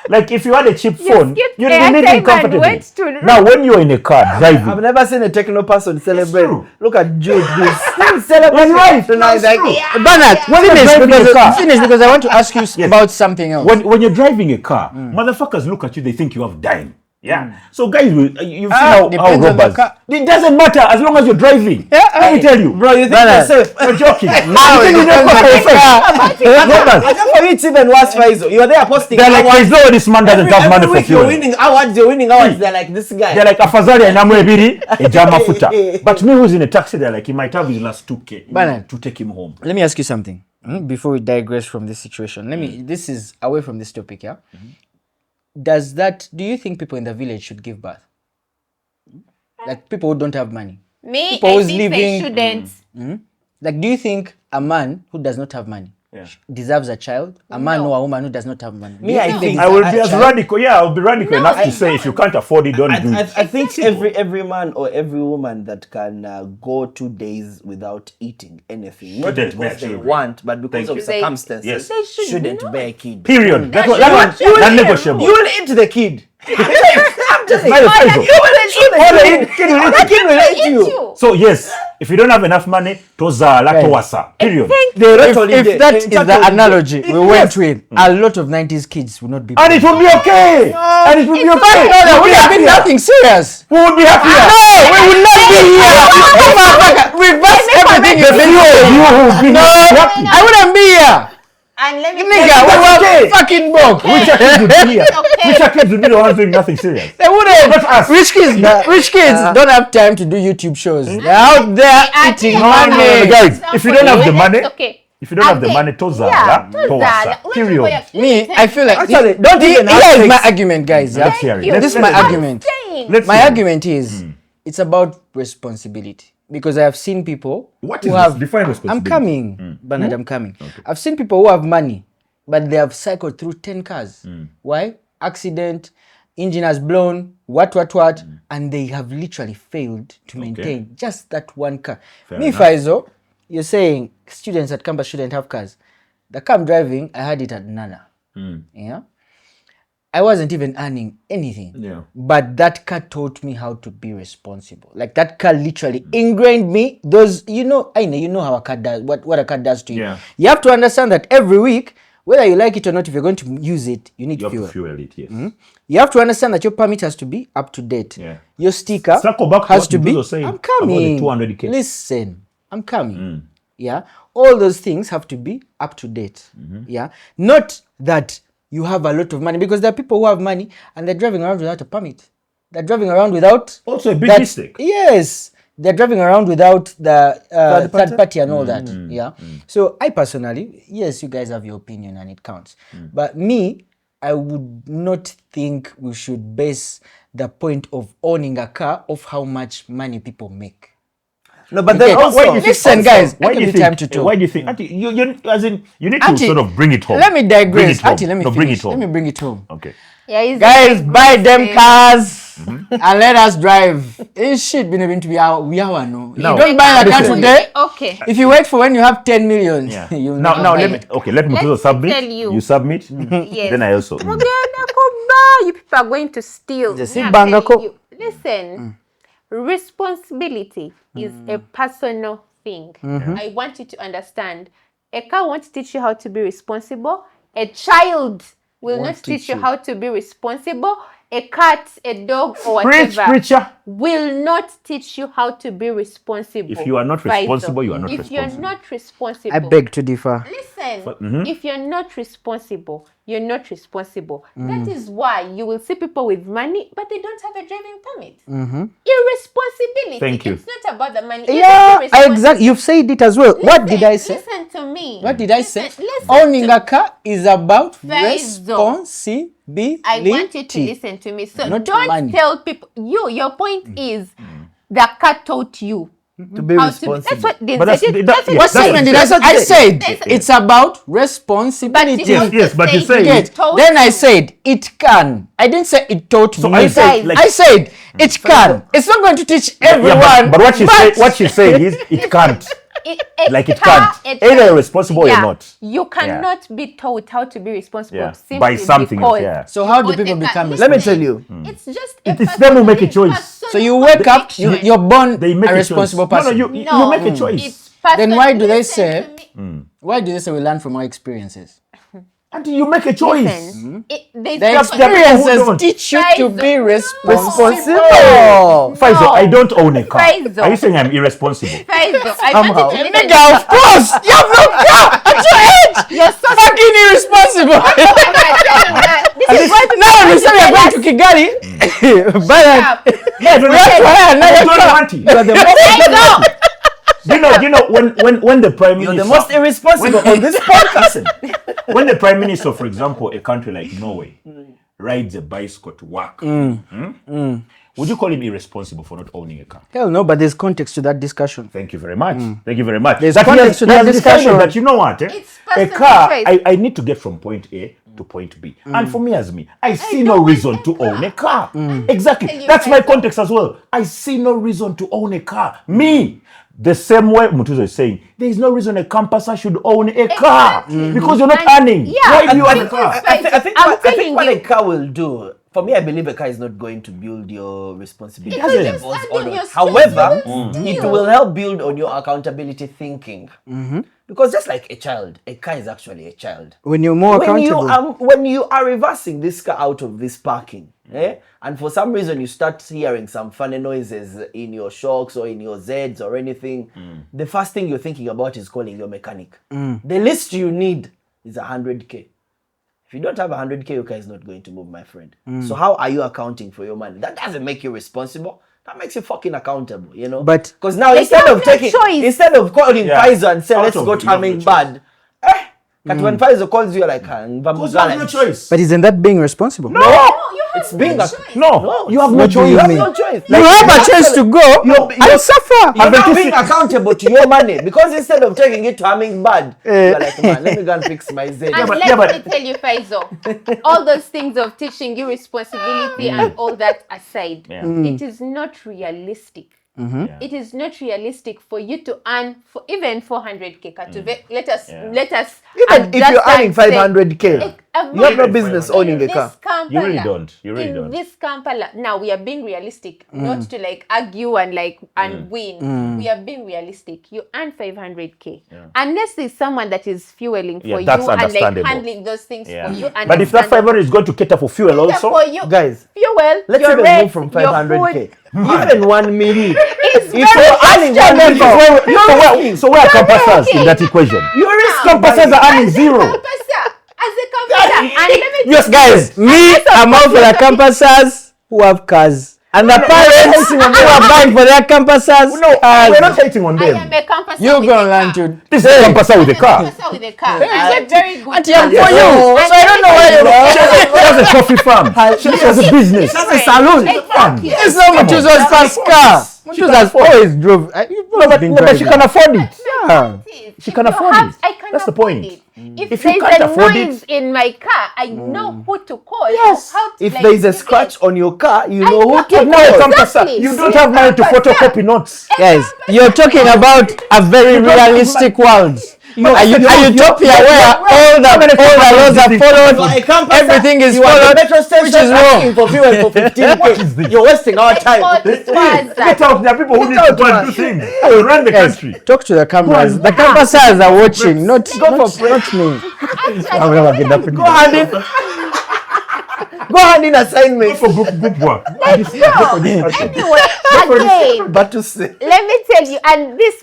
Like if you had a cheap phone, skipped you'd be airtime living and comfortably. went to- Now, when you're in a car driving, I've never seen a techno person celebrate. true. Look at Jude. He's celebrating. right. Tonight, That's like, true. yeah. Bernard, When you're finish driving a car- because I want to ask you about something else. when you're driving a car, motherfuckers look at you, they think you have dime. Yeah. So guys, you've seen how depends on the robbers. car. It doesn't matter as long as you're driving. Let me tell you. Bro, you think Bernard. you're safe? You're joking. Now You think it you know depends on what the you're car. saying? Robbers. I think for you it's even worse, Faizo. You're there posting. They're like, there's no way this man doesn't have money every for week you're fuel. winning awards. You're winning awards. They're like this guy. They're like, afadhali ainamwe ebiri ejama futa. But me who's in a taxi, they're like, he might have his last 2K Bernard. to take him home. Let me ask you something before we digress from this situation. This is away from this topic, yeah? Do you think people in the village should give birth? Like people who don't have money. Me, People I who's think living- they shouldn't. Like, do you think a man who does not have money deserves a child? A man or a woman who does not have money? Me, I think I will be I- as radical. Yeah, I'll be radical enough to say if you can't afford it, don't do it. I think every man or every woman that can go 2 days without eating anything, not Shouldn't bear because they children. want, but because Thank of you. circumstances, Yes. They shouldn't bear a kid. Period. That's You will non-negotiable. You will eat the kid. I'm just By the saying, Faizo. you will eat the kid. The kid will eat you. So yes, If you don't have enough money, tozala towasa. Period. If that is the analogy we went with, a lot of 90s kids will not be. And it will be okay. And it will be okay. No, there would have been nothing serious. Who would be happier? No, we will not be here. Reverse everything you've been saying. No, I wouldn't be here. And let me Nigga, we were fucking broke. Which kids would be here? Which kids would be the ones doing nothing serious? They wouldn't. Not us. Rich kids don't have time to do YouTube shows. They're out there eating money. Guys, if you don't have the money, okay. if you don't have the money, tozala towasa. Period. Me, I feel like Actually, don't even here is my ask. argument, guys. Yeah? Let's hear it. This is my argument. Let's My hear it. argument is it's about responsibility. Because I have seen people What who is have this? Define responsibility. I'm coming, Bernard, I'm coming. I've seen people who have money, but they have cycled through 10 cars. Why? Accident, engine has blown, what, and they have literally failed to maintain just that one car. Me, enough. Faizo, you're saying students at campus shouldn't have cars. The car I'm driving, I had it at Nana. Yeah. I wasn't even earning anything. Yeah. But that car taught me how to be responsible. Like that car literally ingrained me. Those, you know how a car does, what a car does to you. Yeah. You have to understand that every week, whether you like it or not, if you're going to use it, you need You have fuel. to fuel it, yes. You have to understand that your permit has to be up to date. Yeah. Your sticker Circle back to has what to Mduzo be. was saying I'm about the coming. 200K. Listen, I'm coming. Yeah. All those things have to be up to date. Yeah. Not that you have a lot of money, because there are people who have money and they're driving around without a permit. They're driving around without. Also a big that- mistake. Yes. They're driving around without the third party and all that. Yeah. So I personally, yes, you guys have your opinion and it counts. But me, I would not think we should base the point of owning a car off how much money people make. No, but then Okay, also, why do you think- listen, guys, Why give do you me think? time to talk. Why do you think? Auntie, you as in you need to Auntie, sort of bring it home. Let me Bring digress. it home. Auntie, let me No, finish. bring it home. Let me bring it home. Okay. Yeah, he's Guys, a buy good them thing. cars and let us drive. It's shit been to be our no. You Now- don't buy that car Listen. today. Okay. If you wait for when you have 10 million, Yeah. you'll Now never buy let me it. let me Let submit. me tell you. You submit. Yes. Then I also. You people are going to steal. Just Me, see I'm Bangako. telling you. Listen, responsibility is a personal thing. I want you to understand. A car won't teach you how to be responsible. A child will Won't not teach teach you you. how to be responsible. A cat, a dog, or Preach, whatever preacher. will not teach you how to be responsible. If you are not Faizo. responsible, you are not If responsible. you're not responsible, I beg to differ. listen, if you're not responsible, you're not responsible. That is why you will see people with money, but they don't have a driving permit. Irresponsibility. Thank you. It's not about the money. You're Yeah, just irresponsible. exactly. You've said it as well. What did I say? Listen to me. What did I say? Listen Owning to a car is about Faizo. responsibility. I want you to listen to me. So Not don't money. tell people. Your point is the car taught you to be how responsible. to be. That's what they But that's- said. that- That's yeah, What that's- statement did I that's say? what I they- said That's- it's about responsibility. But Yes, but you say say You get? told Then I you. said it can. I didn't say it taught So me. I said, Guys, like, I said it can. It's not going to teach everyone. yeah, but what she's saying is it can't. Like it can't. Either you're responsible or you're not. You cannot be taught how to be responsible Yeah. simply By something else, because yeah. So how do you people bought a become car. Let me Listen, tell you. It's just It's them who make a choice. So you wake up, you're born They make a responsible choice. person. No, you make a choice. It's Then why do they Listen say- to me. Why do they say we learn from our experiences? Until you make a choice. Listen, there's The That's the people who experiences don't. teach you to Faizo, be no. responsible. Faizo, I don't own a car. Faizo. Are you saying I'm irresponsible? Faizo, I Somehow. wanted to listen. Nigga, of course! You have no car at your age! You're so Fucking irresponsible! This is why people Now you say we're going to Kigali, but Yeah, we have to hire another car. you You are the most, you know when the prime you're minister the most irresponsible on this podcast. when the prime minister, for example, a country like Norway, rides a bicycle to work, would you call him irresponsible for not owning a car? Hell no, but there's context to that discussion. Thank you very much. Thank you very much. There's But he context to that he has decided discussion. that, you know what? It's A personal car, choice. I need to get from point A to point B. And for me, I see no reason to own a car. Exactly. Tell you That's my right. context as well. I see no reason to own a car. Me. The same way Mutuzo is saying, there is no reason a campuser should own a car Exactly. because you're not And- earning. yeah, Why do you own a because- car? I think I'm what telling a you. car will do For me, I believe a car is not going to build your responsibility doesn't. levels on Your it. However, skills. it will help build on your accountability thinking. Because just like a child, a car is actually a child. When you're more accountable. When you are reversing this car out of this parking, and for some reason you start hearing some funny noises in your shocks or in your Zs or anything, the first thing you're thinking about is calling your mechanic. The least you need is 100K. If you don't have 100K, your car is not going to move, my friend. So how are you accounting for your money? That doesn't make you responsible. That makes you fucking accountable, you know? But because now Like, instead you of have no choice. instead of calling Yeah. Pfizer and say, Out let's of go you to have no Hummingbird, when Pfizer calls you, you're like, Because you have no choice. but isn't that being responsible? No, you have it's being no a- choice. No, you have no What do choice. you you have mean? no choice. You have a chance to go and suffer. You're not Advocacy- being accountable to your money because instead of taking it to Hummingbird, you're like, man, let me go and fix my Z. And but- let but- me tell you, Faizo, all those things of teaching you responsibility and all that aside, Yeah. it is not realistic. Yeah. It is not realistic for you to earn for even 400K. Let us Yeah. Even if adjust you're earning and say, 500K, you have no Even business 500K. owning a this car. Kampala, You really don't. You really in don't. this Kampala, now we are being realistic, not to like argue and win. We are being realistic. You earn 500K, unless there's someone that is fueling for you that's and like understandable. handling those things Yeah. for you. But if that 500 is going to cater for fuel also, for you, Guys, fuel, let's your even rent, move from your 500K. food, Even 1 million. It's If very you're earning 1 million, so where are Campasas okay. in that equation? you risk Campasas are earning zero. As a company, and let me Yes, guys, me, I'm out for the campusers who have cars. And the parents who are buying for their campusers. No, we're not hating on I am them. a campus. You're going to learn to. This is a Campasa with a car. with a car. It's a very good. Auntie, I'm car. for you. And So I don't know why let me you're. She has a coffee farm. She has a business. That's a salon. Exactly. It's not Mutuzo's first car. Mutuzo's always drove. No, but she can afford it. Yeah. She can afford it. I can That's the afford point. it. If If you there's can't a afford noise in my car, I know who to call. Yes. How to, if like, there is a give scratch it. on your car, you I know who know to it. Now a call. Campasa, you don't have money to photocopy notes. Guys, you're talking about a very realistic world. A utopia where all the laws are followed, Like Campasa, everything is you are the followed, petrol station which is asking wrong. for fuel for 15K. What is this? You're wasting our It's time. called Spaza. Get out. There are people who need to go and do things. I will run the Guys, country. talk to the cameras. The campusers are watching, not me. I will never get that thing. Go hand in. Go hand in assignment. For group work. Anyway, again, But to say. let me tell you, and this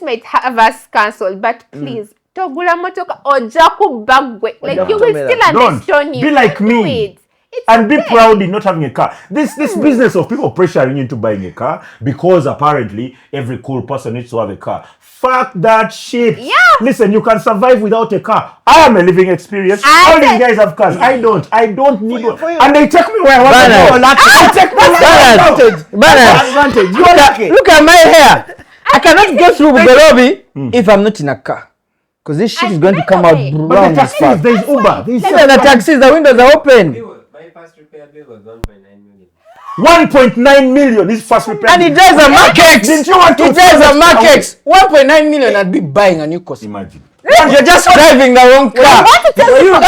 might have us cancelled, but please, togula motoka ojaku bagwe. Like you will still Don't. understand you. Be like Do me. it. It's And be okay. proud in not having a car. This business of people pressuring you into buying a car because apparently every cool person needs to have a car. Fuck that shit. Yeah. Listen, you can survive without a car. I am a living experience. I All these said- guys have cars. I don't need one. for you. And they take me where I want Bernard. to go. They take me where I want to go. Bernard, You're lucky. look at my hair. I cannot go through Bugarobi if I'm not in a car. Because this shit is going to come out But But brown the as taxis, fuck. there's Uber. There's Even the taxis, the windows are open. My first repair bill was 1.9 million. 1.9 million is fast repair. And it drives a Mark X. Didn't you want to It drives a sell Mark it? X. 1.9 million, I'd be buying a new Cosmo. Imagine. You're just driving the wrong car. You're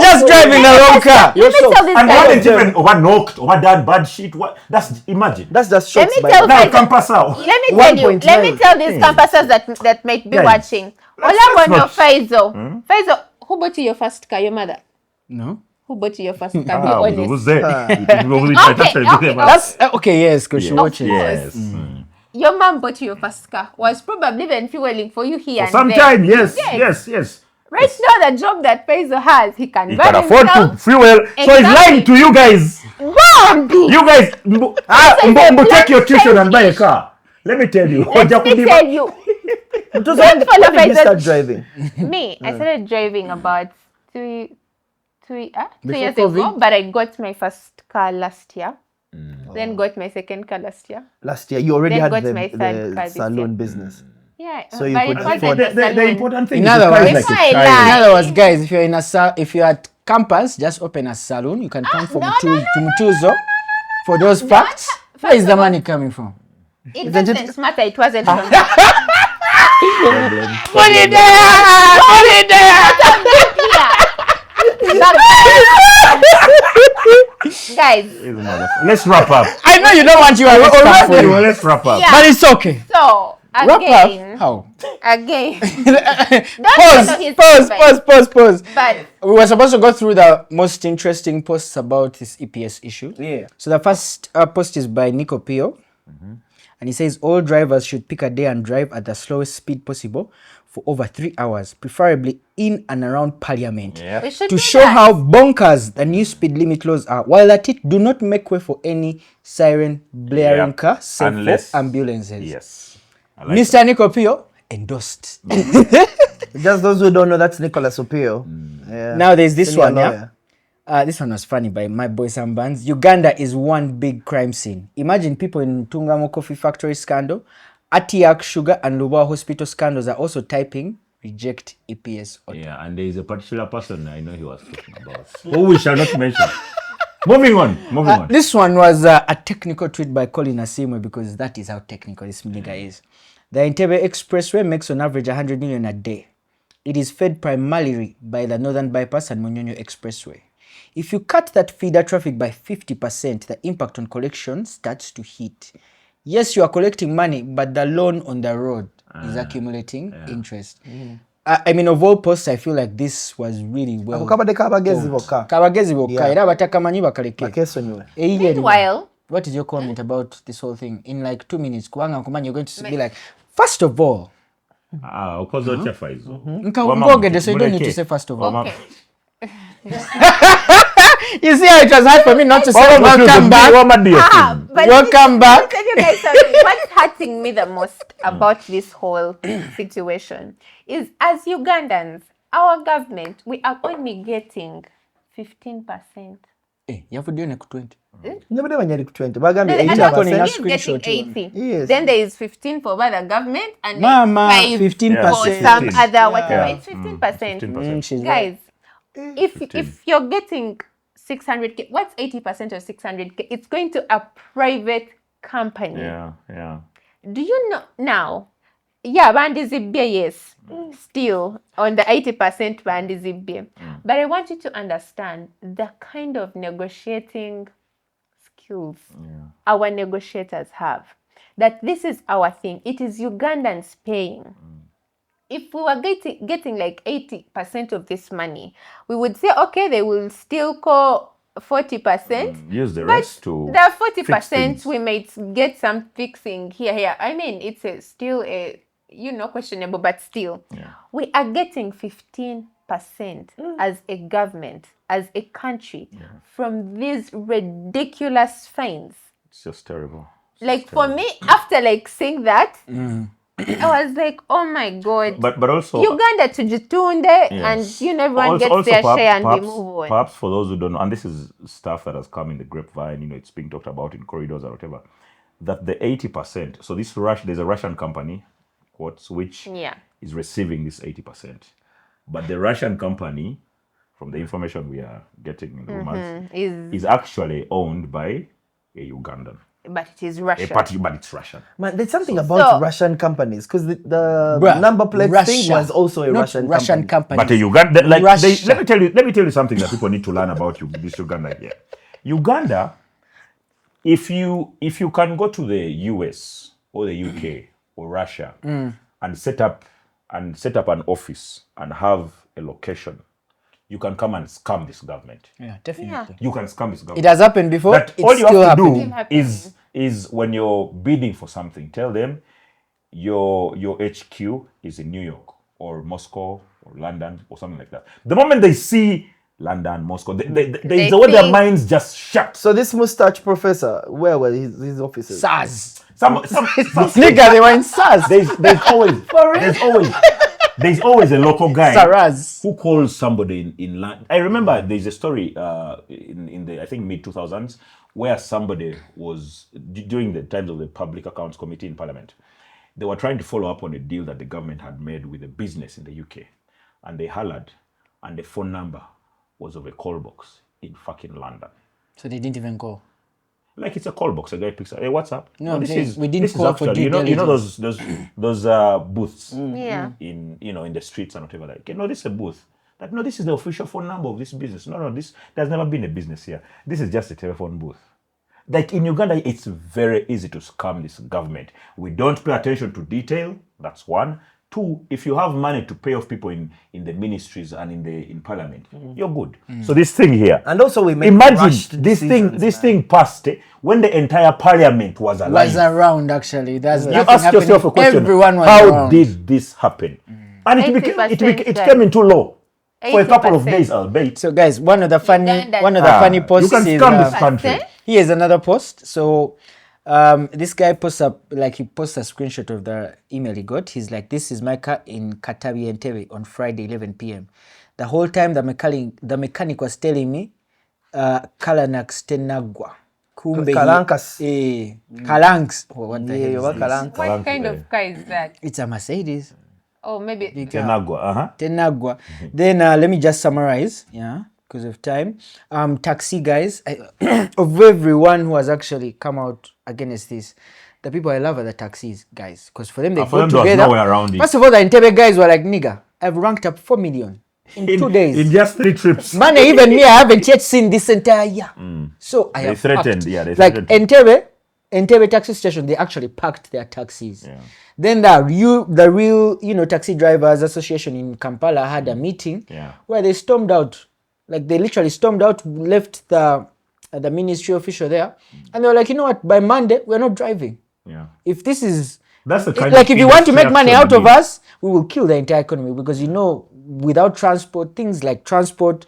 just driving the wrong car. Let me tell this And guy. what even overknocked, overdone, bad shit. What? That's imagine. That's just Let shots me by tell Now Faizo- campus out. Let me tell you. 1.9. Let me tell these campusers that might be Guys, watching. let's Olagono not- Faizo. Faizo, who bought you your first car? Your mother. No. Who bought you your first car? Be Ah, honest. who's there? Okay. That's okay, yes, because she's watching. Yes. Your mom bought you your first car. Was probably even fueling for you here and Sometime, there. yes. Right now, the job that Faizo has, he can He buy can afford to himself. fuel. So he's Exactly. lying to you guys. Go and do. You guys, Mbo, take your tuition and buy a selfish. car. Let me tell you. Let me tell you. When follow did you Faizo. start driving? Me, I started driving about two years COVID? ago, but I got my first car last year. Then got my second car last year. Last year, you already Then had got my third car the this year. salon business. Yeah, So you but could it afford wasn't a The salon. important thing In is other the car is words- like Why a lie? child. In other words, guys, if you're at campus, just open a salon. You can come from no, Mutuzo for those facts. Where is the money coming from? It doesn't matter. It wasn't from Put it there! Put it there! Guys, Let's wrap up. I know you don't want your Already, well, let's wrap up. Yeah. but it's okay. so Wrap again, up. How? again, Pause. but We were supposed to go through the most interesting posts about this EPS issue. Yeah. So the first post is by Nico Pio. And he says all drivers should pick a day and drive at the slowest speed possible for over 3 hours, preferably in and around Parliament. we should To do show that. how bonkers the new speed limit laws are, while at it do not make way for any siren blaring Yeah. car save Unless- for ambulances. Yes. I like Mr. Nico Pio endorsed. Just those who don't know, that's Nicolas Opio. Yeah. Now there's this Senior one, yeah. lawyer. This one was funny by my boy Sam Bands. Uganda is one big crime scene. Imagine people in Tungamo Coffee Factory scandal, Atiak Sugar and Luba Hospital scandals are also typing reject EPS. Yeah, and there is a particular person I know he was talking about, who we shall not mention. Moving on. This one was a technical tweet by Colin Asimwe because that is how technical this nigga is. The Entebbe Expressway makes on average 100 million a day. It is fed primarily by the Northern Bypass and Munyonyo Expressway. If you cut that feeder traffic by 50%, the impact on collection starts to hit. Yes, you are collecting money, but the loan on the road is accumulating interest. I mean, of all posts, I feel like this was really well. Ako kabade kabagezi boka. Kabagezi boka, Yeah. era batakamanyi bakaleke. Makeso nywe. Meanwhile, What is your comment about this whole thing? In like 2 minutes, Kuanga Nkumanya, you're going to be like, first of all, Ukoze ochafa hizo. Ngogede, so you don't need to say first of all. okay. You see how it was hard for me not to say welcome back. But Welcome back. I'll tell you guys something. What's hurting me the most about this whole situation is, as Ugandans, our government, we are only getting 15%. Yavudione ku 20. Nyabade banyali ku 20. Bagambye And 80%. he's getting 80. Yes. Then there is 15 for the government and Mama, then 5 15%. for some 15. other whatever. Yeah. It's 15%. 15%. She's right. Guys, if you're getting 600k, what's 80% of 600k? It's going to a private company. Yeah. Do you know now? Yeah, bandizibia, yes. Still on the 80% bandizibia. But I want you to understand the kind of negotiating skills our negotiators have. That this is our thing. It is Ugandans paying. If we were getting like 80% of this money, we would say, okay, they will still call 40%. Use the But rest to the fix 40% things. we might get some fixing here. I mean, it's still a questionable, but still, we are getting 15% as a government, as a country, from these ridiculous fines. It's just terrible. Like for me, after like seeing that, I was like, oh my god. But also Uganda tujitunde, and everyone gets their share and we move on. Perhaps for those who don't know, and this is stuff that has come in the grapevine, it's being talked about in corridors or whatever, that the 80%, so there's a Russian company, quotes, which is receiving this 80%. But the Russian company, from the information we are getting in the rumors, is actually owned by a Ugandan. But it is Russia. But it's Russian. Man, there's something about Russian companies because the number plate thing was also a not Russian company. But a Uganda, Russia. let me tell you something that people need to learn about this Uganda here. Uganda, if you can go to the US or the UK or Russia and set up an office and have a location, you can come and scam this government. Yeah, definitely. You can scam this government. It has happened before. But It's all you still have to happening. do is when you're bidding for something, tell them your HQ is in New York or Moscow or London or something like that. The moment they see London, Moscow, there's a way their minds just shut. So this mustache professor, where were his offices? SARS. Some Nigga, they were in SARS. there's always a local guy Saraz. who calls somebody in London. I remember there's a story in the I think mid 2000s where somebody was during the times of the Public Accounts Committee in Parliament. They were trying to follow up on a deal that the government had made with a business in the UK, and they hollered, and the phone number was of a call box in fucking London. So they didn't even go. Like it's a call box. A guy picks up. Hey, what's up? No, this they- is we didn't this is call for actually, due you know those booths Yeah. in the streets and whatever. Like, this is a booth. that no, this is the official phone number of this business. No, this there's never been a business here. This is just a telephone booth. Like in Uganda, it's very easy to scam this government. We don't pay attention to detail. That's one. Two, if you have money to pay off people in the ministries and in parliament, you're good. So this thing here, And also we make imagine rushed this decisions, thing passed when the entire parliament was alive. Was around actually. There's You nothing ask yourself a happening. question: Everyone was how around. did this happen? And it 80% came into law for a couple of 80%. days, albeit. So guys, one of the funny Uganda. funny You posts can is scam this country. here's another post. So this guy posts up, like he posts a screenshot of the email he got. He's like, this is my car in Katabi Entebbe on Friday 11 p.m. The whole time the mechanic was telling me Kalanax Tenagwa. Kumbe Kalankas. Kalanks. Oh, what the Yeah, hell you is work this? around. What kind of car is that? It's a Mercedes. Oh, maybe. Tenagwa, Tenagwa. Then let me just summarize, because of time. Taxi guys, of everyone who has actually come out against this, the people I love are the taxis guys, because for them they for go them there was together. nowhere around it. First of all, the Entebbe guys were like, nigga, I've ranked up 4 million in 2 days. in just 3 trips. Man, even me, I haven't yet seen this entire year. So I They have threatened, packed. yeah, they Like threatened. Entebbe taxi station, they actually packed their taxis. Then the real, taxi drivers association in Kampala had a meeting where they stormed out. Like they literally stormed out, left the ministry official there, and they were like, you know what? By Monday, we're not driving. Yeah. If this is That's the kind like, of if you want to make industry money out of actually us, we will kill the entire economy, because without transport, things like transport,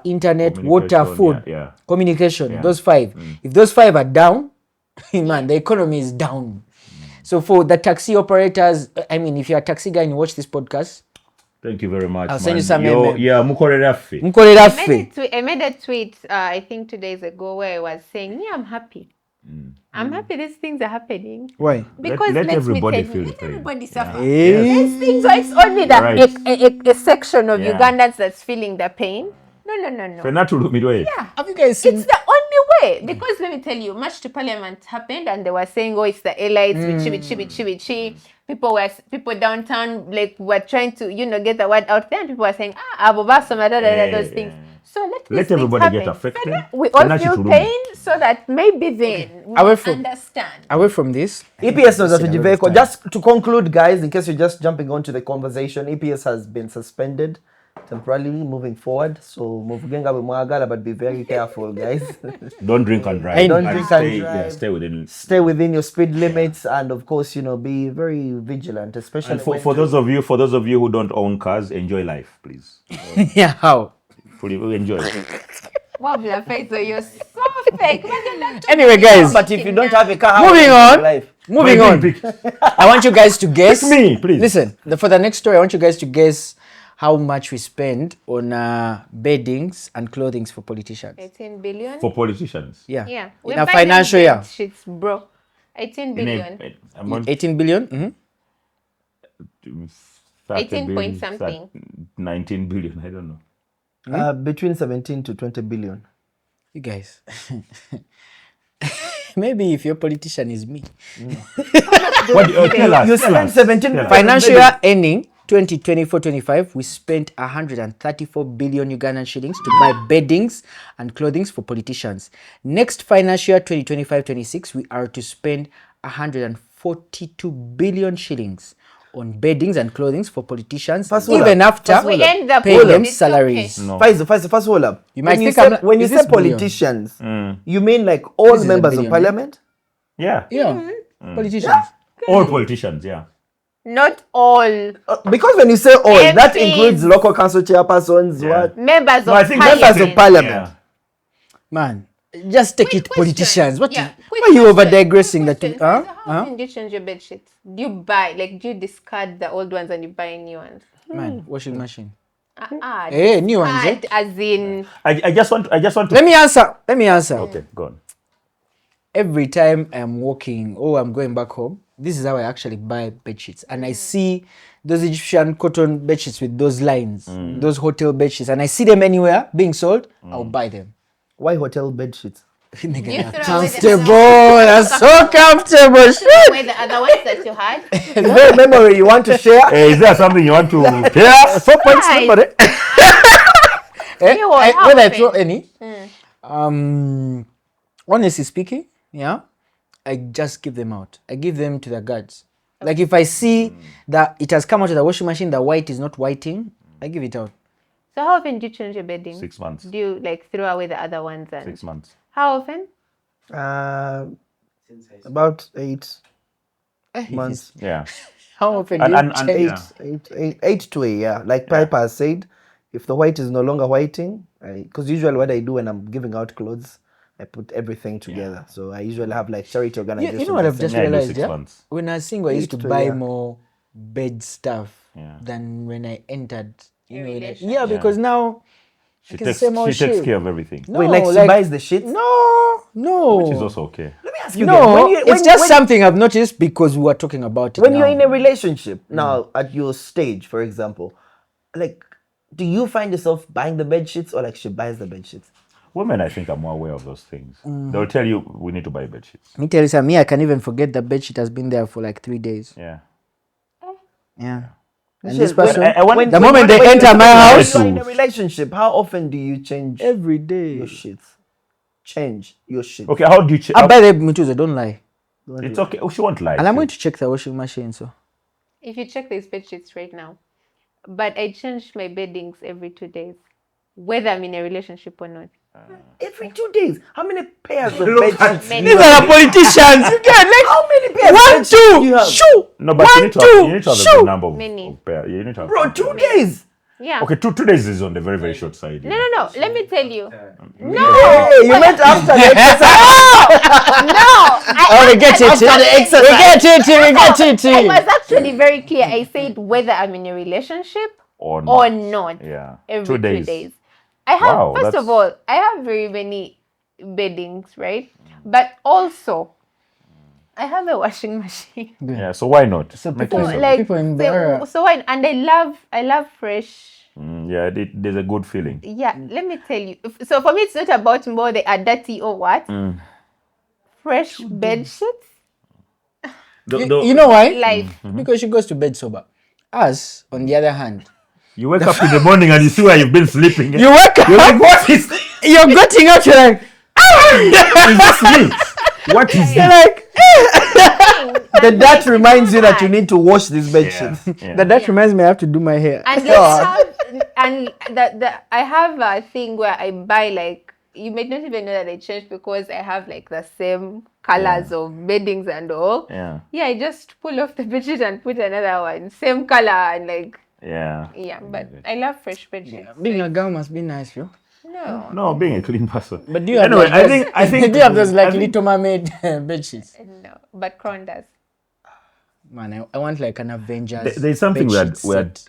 internet, water, Communication, food, yeah. communication, those 5. If those 5 are down, man, the economy is down. So for the taxi operators, I mean, if you're a taxi guy and you watch this podcast, Thank you very much. I'll send man. you some Yo, MM. yeah, mukorera ffe. mkolera I ffe. made a tweet, I think 2 days ago, where I was saying, yeah, I'm happy. I'm happy these things are happening. Why? Because let let everybody me tell feel you, the let pain. everybody suffer. Eh? These things, so it's only that Right. a section of Yeah. Ugandans that's feeling the pain. No. Ffe natulumirwe. Have you guys seen? It's the only way, because let me tell you, March to Parliament happened and they were saying, oh, it's the elites, bichi. People downtown like were trying to get the word out there, and people were saying, abobasoma, those things. So Let things everybody happen. get affected. We all Fena feel chitulumi. pain, so that maybe then we Away will from- understand. Away from this, EPS was at Listen, Jiveco. time. Just to conclude, guys, in case you're just jumping onto the conversation, EPS has been suspended temporarily moving forward. So muvugenga bwemwagala, but be very careful, guys. Don't drink and drive. Don't And drink and stay, drive. Yeah, stay within. Stay within your speed limits, and of course, be very vigilant, especially And for when those of you who don't own cars, enjoy life, please. yeah, how? Fully enjoy. Wabla face, so you're so fake. Anyway, guys, But if you don't have a car, how Moving will you on. live life? moving on. I want you guys to guess. Pick me, please. Listen, for the next story, I want you guys to guess how much we spend on beddings and clothings for politicians. 18 billion. For politicians. Yeah. Yeah, In a financial year. Shits, bro. 18 billion. Amount 18 billion? Mhm. 30 18 point billion, something. 19 billion, I don't know. Between 17 to 20 billion. You guys. Maybe if your politician is me. Tell us. You tell spend us. 17 Tell us. Financial year ending 2024-25, we spent 134 billion Ugandan shillings to buy beddings and clothings for politicians. Next financial year 2025-26, we are to spend 142 billion shillings on beddings and clothings for politicians, First of all, even after first of all, We end the paying poll, them it's salaries. okay. No. First hold up. You might when you think I'm say, like, when you is say this billion? politicians, you mean like all This is a members billion, of parliament? Yeah. Yeah, politicians. All politicians, yeah. Not all Because when you say all, that MPs. includes local council chairpersons, Yeah. what? members No, I of think parliament. Members of parliament. Yeah. Man, just take Quick it, question. politicians. What? Yeah, quick Why are you over question. digressing Quick that? question. So how often do you change your bed sheets? Do you buy, do you discard the old ones and you buy new ones? Man, washing machine. Discard New ones, eh? as in I just want to. Let me answer. Okay, go on. Every time I'm walking or I'm going back home, this is how I actually buy bed sheets. And I see those Egyptian cotton bed sheets with those lines, those hotel bed sheets, and I see them anywhere being sold, I'll buy them. Why hotel bed sheets? Nigga, You they're throw away the comfortable. They're so comfortable. Shit. Where the other ones that you had. Is there a memory you want to share? Is there something you want to share? 4 points, Guys. somebody. You will have Whether I it. throw any, honestly speaking, yeah, I just give them out. I give them to the guards. Like if I see that it has come out of the washing machine, the white is not whiting, I give it out. So how often do you change your bedding? 6 months. Do you like throw away the other ones? And 6 months. how often? Since I About 8 months. Yeah. How often And- do you and- and- change? yeah. Eight to a year. Like Piper has said, if the white is no longer whiting, because usually what I do when I'm giving out clothes, I put everything together. So I usually have like charity organizations. You know what I've that just send- Yeah, I do realized, 6 yeah? months. When I was single, I used to 8 to buy yeah. more bed stuff Yeah. than when I entered. You A know, like, relationship. yeah, because now She Like it's takes, the same old she takes shit. care of everything. no, Wait, like she buys the shit? no, Which is also okay. Let me ask you no. again. When you, It's just something I've noticed because we were talking about it. when now. you're in a relationship now at your stage, for example, like, do you find yourself buying the bed sheets or like she buys the bed sheets? Women, I think, are more aware of those things. They'll tell you, we need to buy bed sheets. Let me tell you something. Me, I can even forget the bed sheet has been there for like 3 days. Yeah. Yeah. And Shit, this person, when- the moment they enter my house, when you're in a relationship, how often do you change every day. your sheets? Change your sheets. Okay, how do you check? I buy them too, don't lie. It's okay. Oh, she won't lie. And I'm going to check the washing machine. So If you check these bed sheets right now, but I change my beddings every 2 days, whether I'm in a relationship or not. Every 2 days. How many pairs of bed sheets? Many. these are the politicians. You get like How many pairs? one, of bed sheets do you two, have? shoo. No, but you need to have a good number of, Many. of pair. You need to have Oh, Bro, 2 days. Yeah. Okay, two days is on the very, very short side. No. Let me tell you. Hey, you meant after the exercise. Oh, we get it. We get it. I was actually very clear. I said whether I'm in a relationship Or not. or not. Yeah. Every 2 2 days. days. I have, Wow, first that's- of all, I have very many beddings, right? But also, I have a washing machine. Yeah, so why not? Make people- use of it. Like People in so, Barra. so why- and I love fresh. Yeah, there's a good feeling. Yeah, let me tell you. So for me, it's not about more they are dirty or what. Fresh bed sheets, You know why? life. Because she goes to bed sober. Us, on the other hand, You wake up in the morning and you see where you've been sleeping. you wake up, You're like, what is this? you're getting up, you're like, Is this me? What is you're this? like, That reminds you that you need to wash these bed sheets. Yeah. that reminds me I have to do my hair. And they have, and I have a thing where I buy like, you may not even know that I changed because I have like the same colors of beddings and all. Yeah. Yeah, I just pull off the bedsheet and put another one, same color and like, Yeah. yeah. But I love fresh bedsheets. Being a girl must be nice, yo. No, No, being a clean person. But do you have Anyway, like I those, think- I think- do you have those like I think- Little Mermaid bed sheets? no. But Crown does. Man, I want like an Avengers. There's something bed sheet we're set.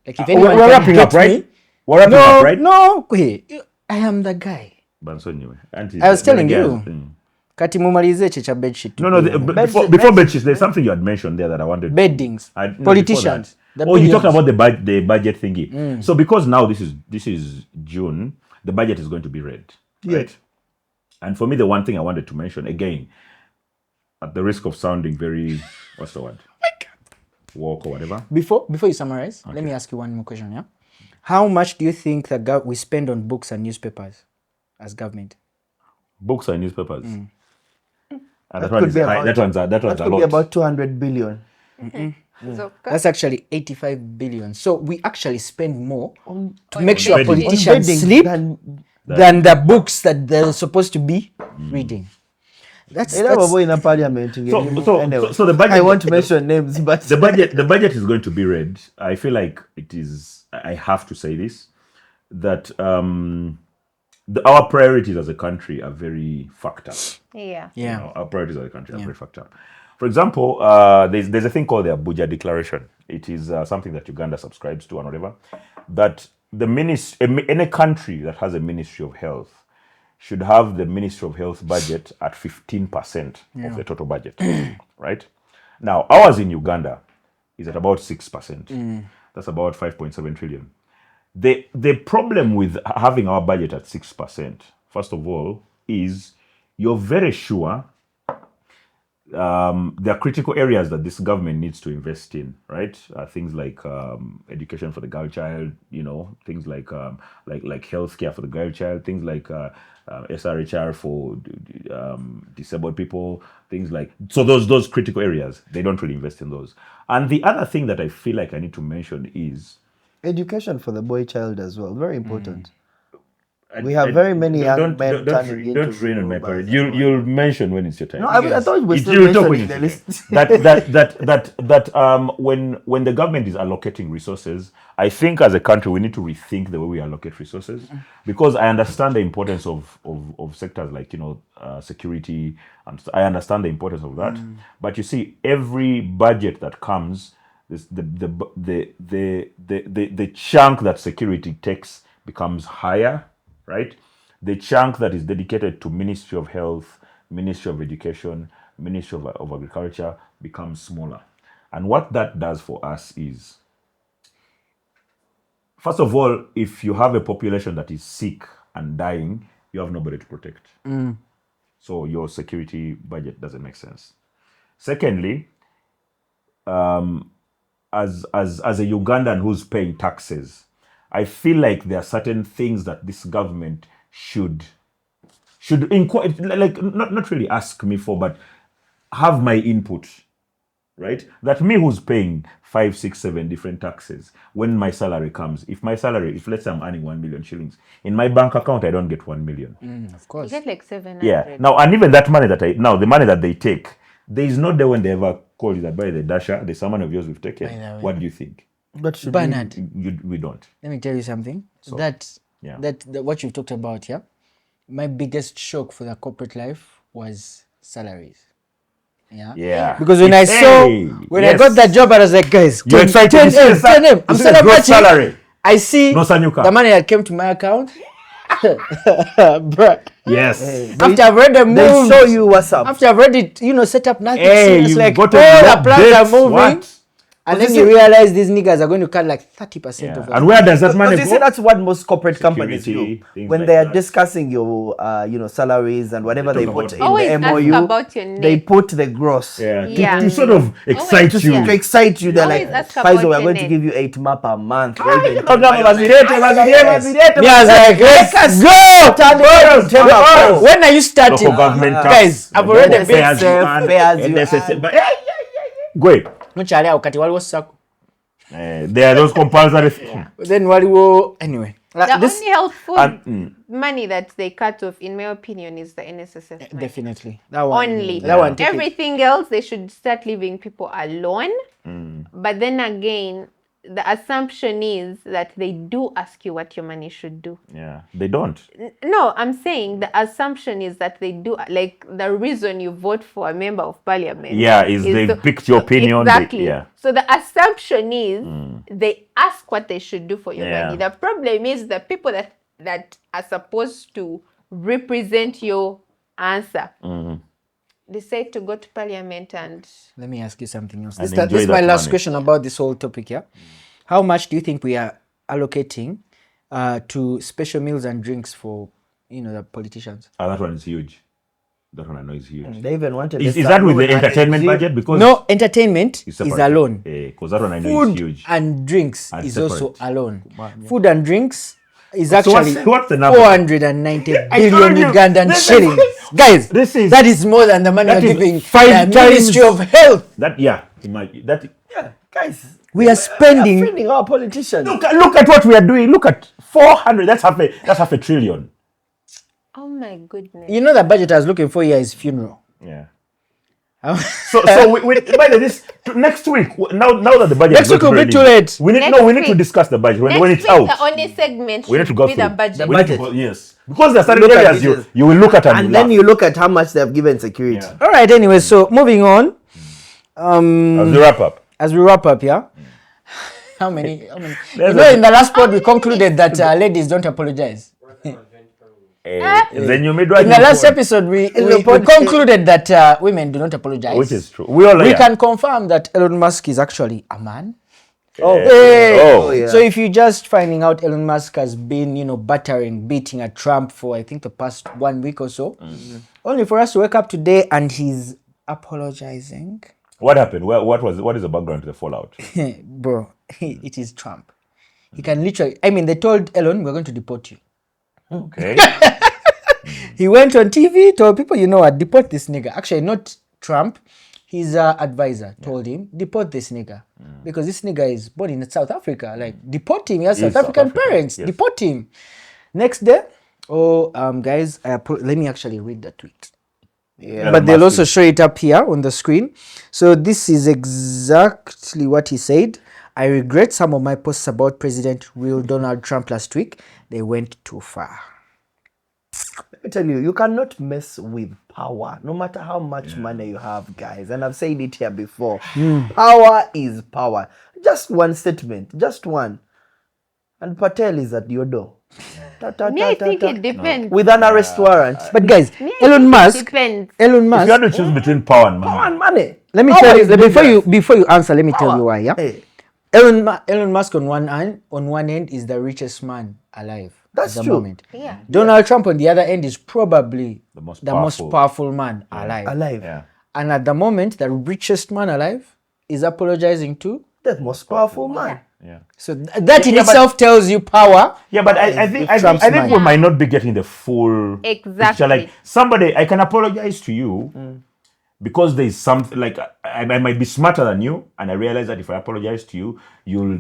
Like if we're anyone can wrapping up, get right? me- We're wrapping No, up, right? no, wait. I am the guy. Bansonyiwe. Auntie, I was the telling guys- you. Kati mumalize checha bed sheet. No, before bedsheets, there's something you had mentioned there that I wanted. Beddings. No, before Politicians. that. The Oh, you talked billions. about the budget thingy. So because now this is June, the budget is going to be read, right? And for me, the one thing I wanted to mention again, at the risk of sounding very, what's the word? Woke or whatever. Before you summarize, let me ask you one more question. Yeah, how much do you think that we spend on books and newspapers as government? Books and newspapers. And that could one is be high. about- That one's a That lot. could be about 200 billion. So, That's actually 85 billion. So we actually spend more On- to make sure bedding. politicians bedding sleep than- than the books that they're supposed to be reading. That's in a parliament. So the budget. I want to mention names, but the budget is going to be read. I feel like it is. I have to say this, that our priorities as a country are very fucked up. yeah. yeah. You know, our priorities as a country are very fucked up. For example, there's a thing called the Abuja Declaration. It is something that Uganda subscribes to and whatever. That any country that has a Ministry of Health should have the Ministry of Health budget at 15% of the total budget, right? Now, ours in Uganda is at about 6%. That's about 5.7 trillion. The problem with having our budget at 6%, first of all, is you're very sure there are critical areas that this government needs to invest in, right? Things like education for the girl child, things like healthcare for the girl child, things like SRHR for disabled people, things like those critical areas. They don't really invest in those. And the other thing that I feel like I need to mention is education for the boy child as well. Very important. We have very many young men turning into don't rain on my robots. parade. You'll mention when it's your time. No, I thought we were still You'll talk when mentioning it's the your list. that when the government is allocating resources, I think as a country we need to rethink the way we allocate resources, because I understand the importance of sectors like security, and I understand the importance of that. But you see, every budget that comes, the chunk that security takes becomes higher, right? The chunk that is dedicated to Ministry of Health, Ministry of Education, Ministry of Agriculture becomes smaller. And what that does for us is, first of all, if you have a population that is sick and dying, you have nobody to protect. So your security budget doesn't make sense. Secondly, as a Ugandan who's paying taxes, I feel like there are certain things that this government should inquire, like not really ask me for, but have my input, right? That me who's paying 5, 6, 7 different taxes, when my salary comes, if let's say I'm earning 1 million shillings, in my bank account I don't get 1 million. Of course. You get like 700. Yeah. Now, and even that money the money that they take, there is no day when they ever call you that by the dasher, there's someone of yours we've taken. What do you think? But should Bernard, We don't. let me tell you something. That what you've talked about, yeah. My biggest shock for the corporate life was salaries. Yeah. Because when I got that job, I was like, guys, you're excited. I'm celebrating. Salary. I see No Sanyuka. the money that came to my account. Bruh. Yes. After I've read the move, they show you what's up. after I've read it, set up nothing. Hey, it's you like got all to the plans are moving. what? And then you realize these niggas are going to cut like 30% of it. And where does that money Because you go? see, that's what most corporate companies Security, do things when like they are that. discussing your, salaries and whatever they talk put about in Always the ask MOU. about your net. They put the gross. Yeah. To sort of excite Always, you. To excite you, they're Always like, ask Pfizer, about we're your going to net. give you 8 MAP per month. Me, I was like, let's go. When are you starting? Local government tax. Guys, I've already Pay as you Self, earn, pay as you NSSA, earn. but go ahead. No chale wakati waliwo sako. There are those compulsory things. Then waliwo anyway. The only helpful And, money that they cut off, in my opinion, is the NSSF money. Definitely. That one. Only. That one. Take it. Everything else, they should start leaving people alone. But then again, the assumption is that they do ask you what your money should do. yeah, they don't. No, I'm saying the assumption is that they do, like the reason you vote for a member of parliament. Yeah, is they picked your opinion. Exactly. Yeah. So the assumption is they ask what they should do for your Yeah. money. The problem is the people that are supposed to represent your answer decide to go to parliament and Let me ask you something else. And This enjoy is my that last money. question about this whole topic, yeah? How much do you think we are allocating to special meals and drinks for, the politicians? That one is huge. That one I know is huge. They even wanted Is a that with saloon the and entertainment a gym. budget? Because No, entertainment it's is separate. alone. Because that one I know is Food huge. and drinks And is also separate. alone. Food and drinks is So actually what's the number? 490 told billion you. Ugandan This is- shillings. Guys, that is more than the money that we're is giving 5 the Ministry times- of Health. Imagine that. Yeah, guys. We are They are spending. feeding our politicians. Look at what we are doing. Look at 400. That's half a trillion. oh my goodness. You know the budget I was looking for here is funeral. Yeah. So by the this next week. Now that the budget Next is week will be ready, too late. We need Next we need to week. discuss the budget when Next it's week, out. the only segment We need to should go be through the budget. We need to budget. go- yes, because there are certain Look at areas details. you will look at and And you then laugh. you look at how much they have given security. Yeah. All right, anyway, so moving on. As we wrap up. As we wrap up, yeah. How many? There's In the last pod we concluded that ladies don't apologize. Then you made In the last episode, we concluded that women do not apologize. which is true. We all We yeah. can confirm that Elon Musk is actually a man. Hey. Oh, yeah. So if you're just finding out Elon Musk has been, beating at Trump for I think the past 1 week or so, Only for us to wake up today and he's apologizing. What happened? What is the background to the fallout? Bro, it is Trump. He can literally, I mean, they told Elon, we're going to deport you. Okay. He went on TV, told people, you know what, deport this nigga. Actually, not Trump. His advisor told him, deport this nigga. Because this nigga is born in South Africa. Like, deport him. He has He's South African South African, parents. yes. Deport him. Next day, guys, let me actually read the tweet. Yeah. But they'll also show it up here on the screen. So this is exactly what he said. I regret some of my posts about President real Donald Trump last week. They went too far. Let me tell you, you cannot mess with power, no matter how much money you have, guys. And I've said it here before. Power is power. Just one statement, just one. And Patel is at your door. Me, I think it depends. With an arrest warrant. But guys, Me, I Elon think it Musk, depends. Elon If you Musk, had to choose between power and money, Power and money. let me Power tell you, is before you answer, let me tell you why, yeah? Hey, Elon Musk on one end is the richest man alive. That's at the true. moment. Yeah. Donald Trump on the other end is probably the most the most powerful man alive. alive. Yeah. And at the moment, the richest man alive is apologizing to. The most powerful man. Yeah. So that in Yeah, but- itself tells you power. Yeah, but I think Trump's I think mind. we might not be getting the full Exactly. picture. Like somebody, I can apologize to you because there is something like I might be smarter than you, and I realize that if I apologize to you,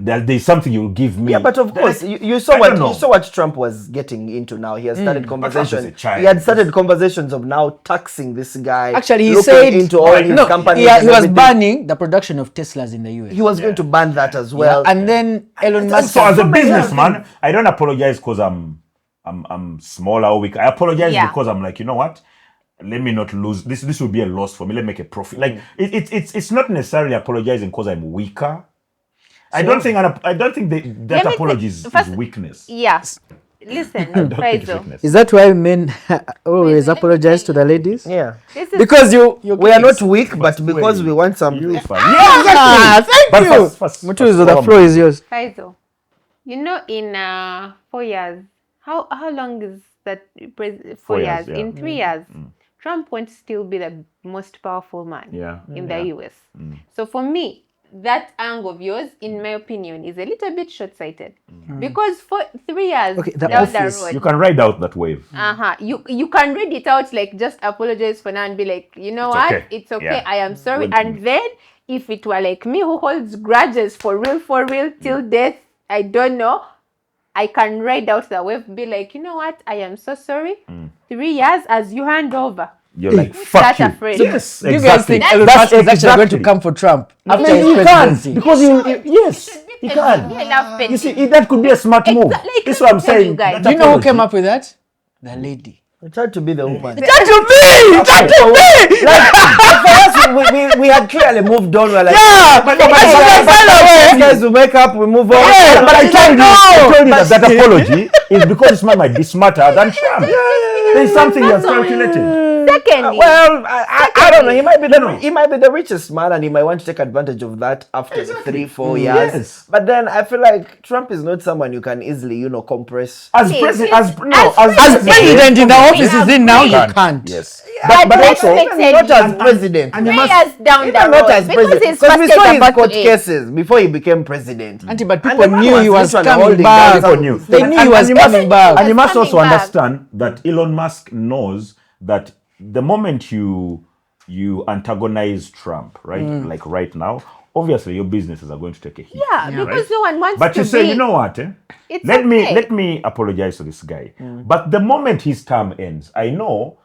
there's something you'll give me. Yeah, but of course, you saw I what don't know. you saw what Trump was getting into now. He has started Trump is conversations. a child. He had started conversations of now taxing this guy. Actually, he looking said into all his no, companies. he and was everything. banning the production of Teslas in the US. He was going to ban that as well. And then Elon Musk. So as a so many other businessman, I don't apologize because I'm smaller or weak. I apologize Yeah. because I'm like, you know what? Let me not lose. This will be a loss for me. Let me make a profit. Like it's not necessarily apologizing because I'm weaker. I don't think that Let me apology say- is first- weakness. Yeah. Listen, I don't think it's Faizo, weakness. Is that why men always let me apologize to tell the ladies? yeah, this is Because you we are not weak, but because we want some. You fine. Ah, thank But you. first, Mutuzo, the floor is yours. Faizo. You know, in 4 years, how long is that? 4 years. yeah. In 3 years, Trump won't still be the most powerful man Yeah. in the US. So for me, that angle of yours, in my opinion, is a little bit short-sighted because for 3 years Okay, the down office. the road, You can ride out that wave. you can read it out like just apologize for now and be like, you know It's what, okay. it's okay, Yeah. I am sorry. Good. And then if it were like me who holds grudges for real till death, I don't know, I can ride out the wave, be like, you know what, I am so sorry. 3 years as you hand over. You're like, Who's fuck that you. afraid? Yes, Do you guys exactly. think Elon That's Musk is actually going to exactly. come for Trump I after mean, his he can presidency? because yes, he can. I love petty. You see, that could be a smart move. Like, This is what I'm let me tell you saying. guys. That Do you know who apology- came up with that? The lady. We tried to be the woman. That to me! That to me! For us, we had clearly moved on. We're like, Yeah! But these guys will make up. We move on. Yeah, but I She's told like, you, I told you no. that apology is because this man might be smarter than Trump. There's something he has calculated. Secondly, Well, I don't know. He might be No. he might be the richest man, and he might want to take advantage of that after 3-4 years. Yes. But then I feel like Trump is not someone you can easily, compress. As Yes, president, yes. As president in the office is in now, you Can't. can't. Yes. But let's also say not as and- president. and 3 you must- years down the Even road, not as because president. his Because first we is saw his about court to end. cases before he became president. Auntie, but And people the man knew he was literally coming holding back. down People knew. They knew he was you must- coming back. And you must also Coming back. understand that Elon Musk knows that the moment you antagonize Trump, right? Like right now, obviously your businesses are going to take a hit. Yeah, because no one wants But to you say, be. you know what? It's let okay. me apologize to this guy. But the moment his term ends, I know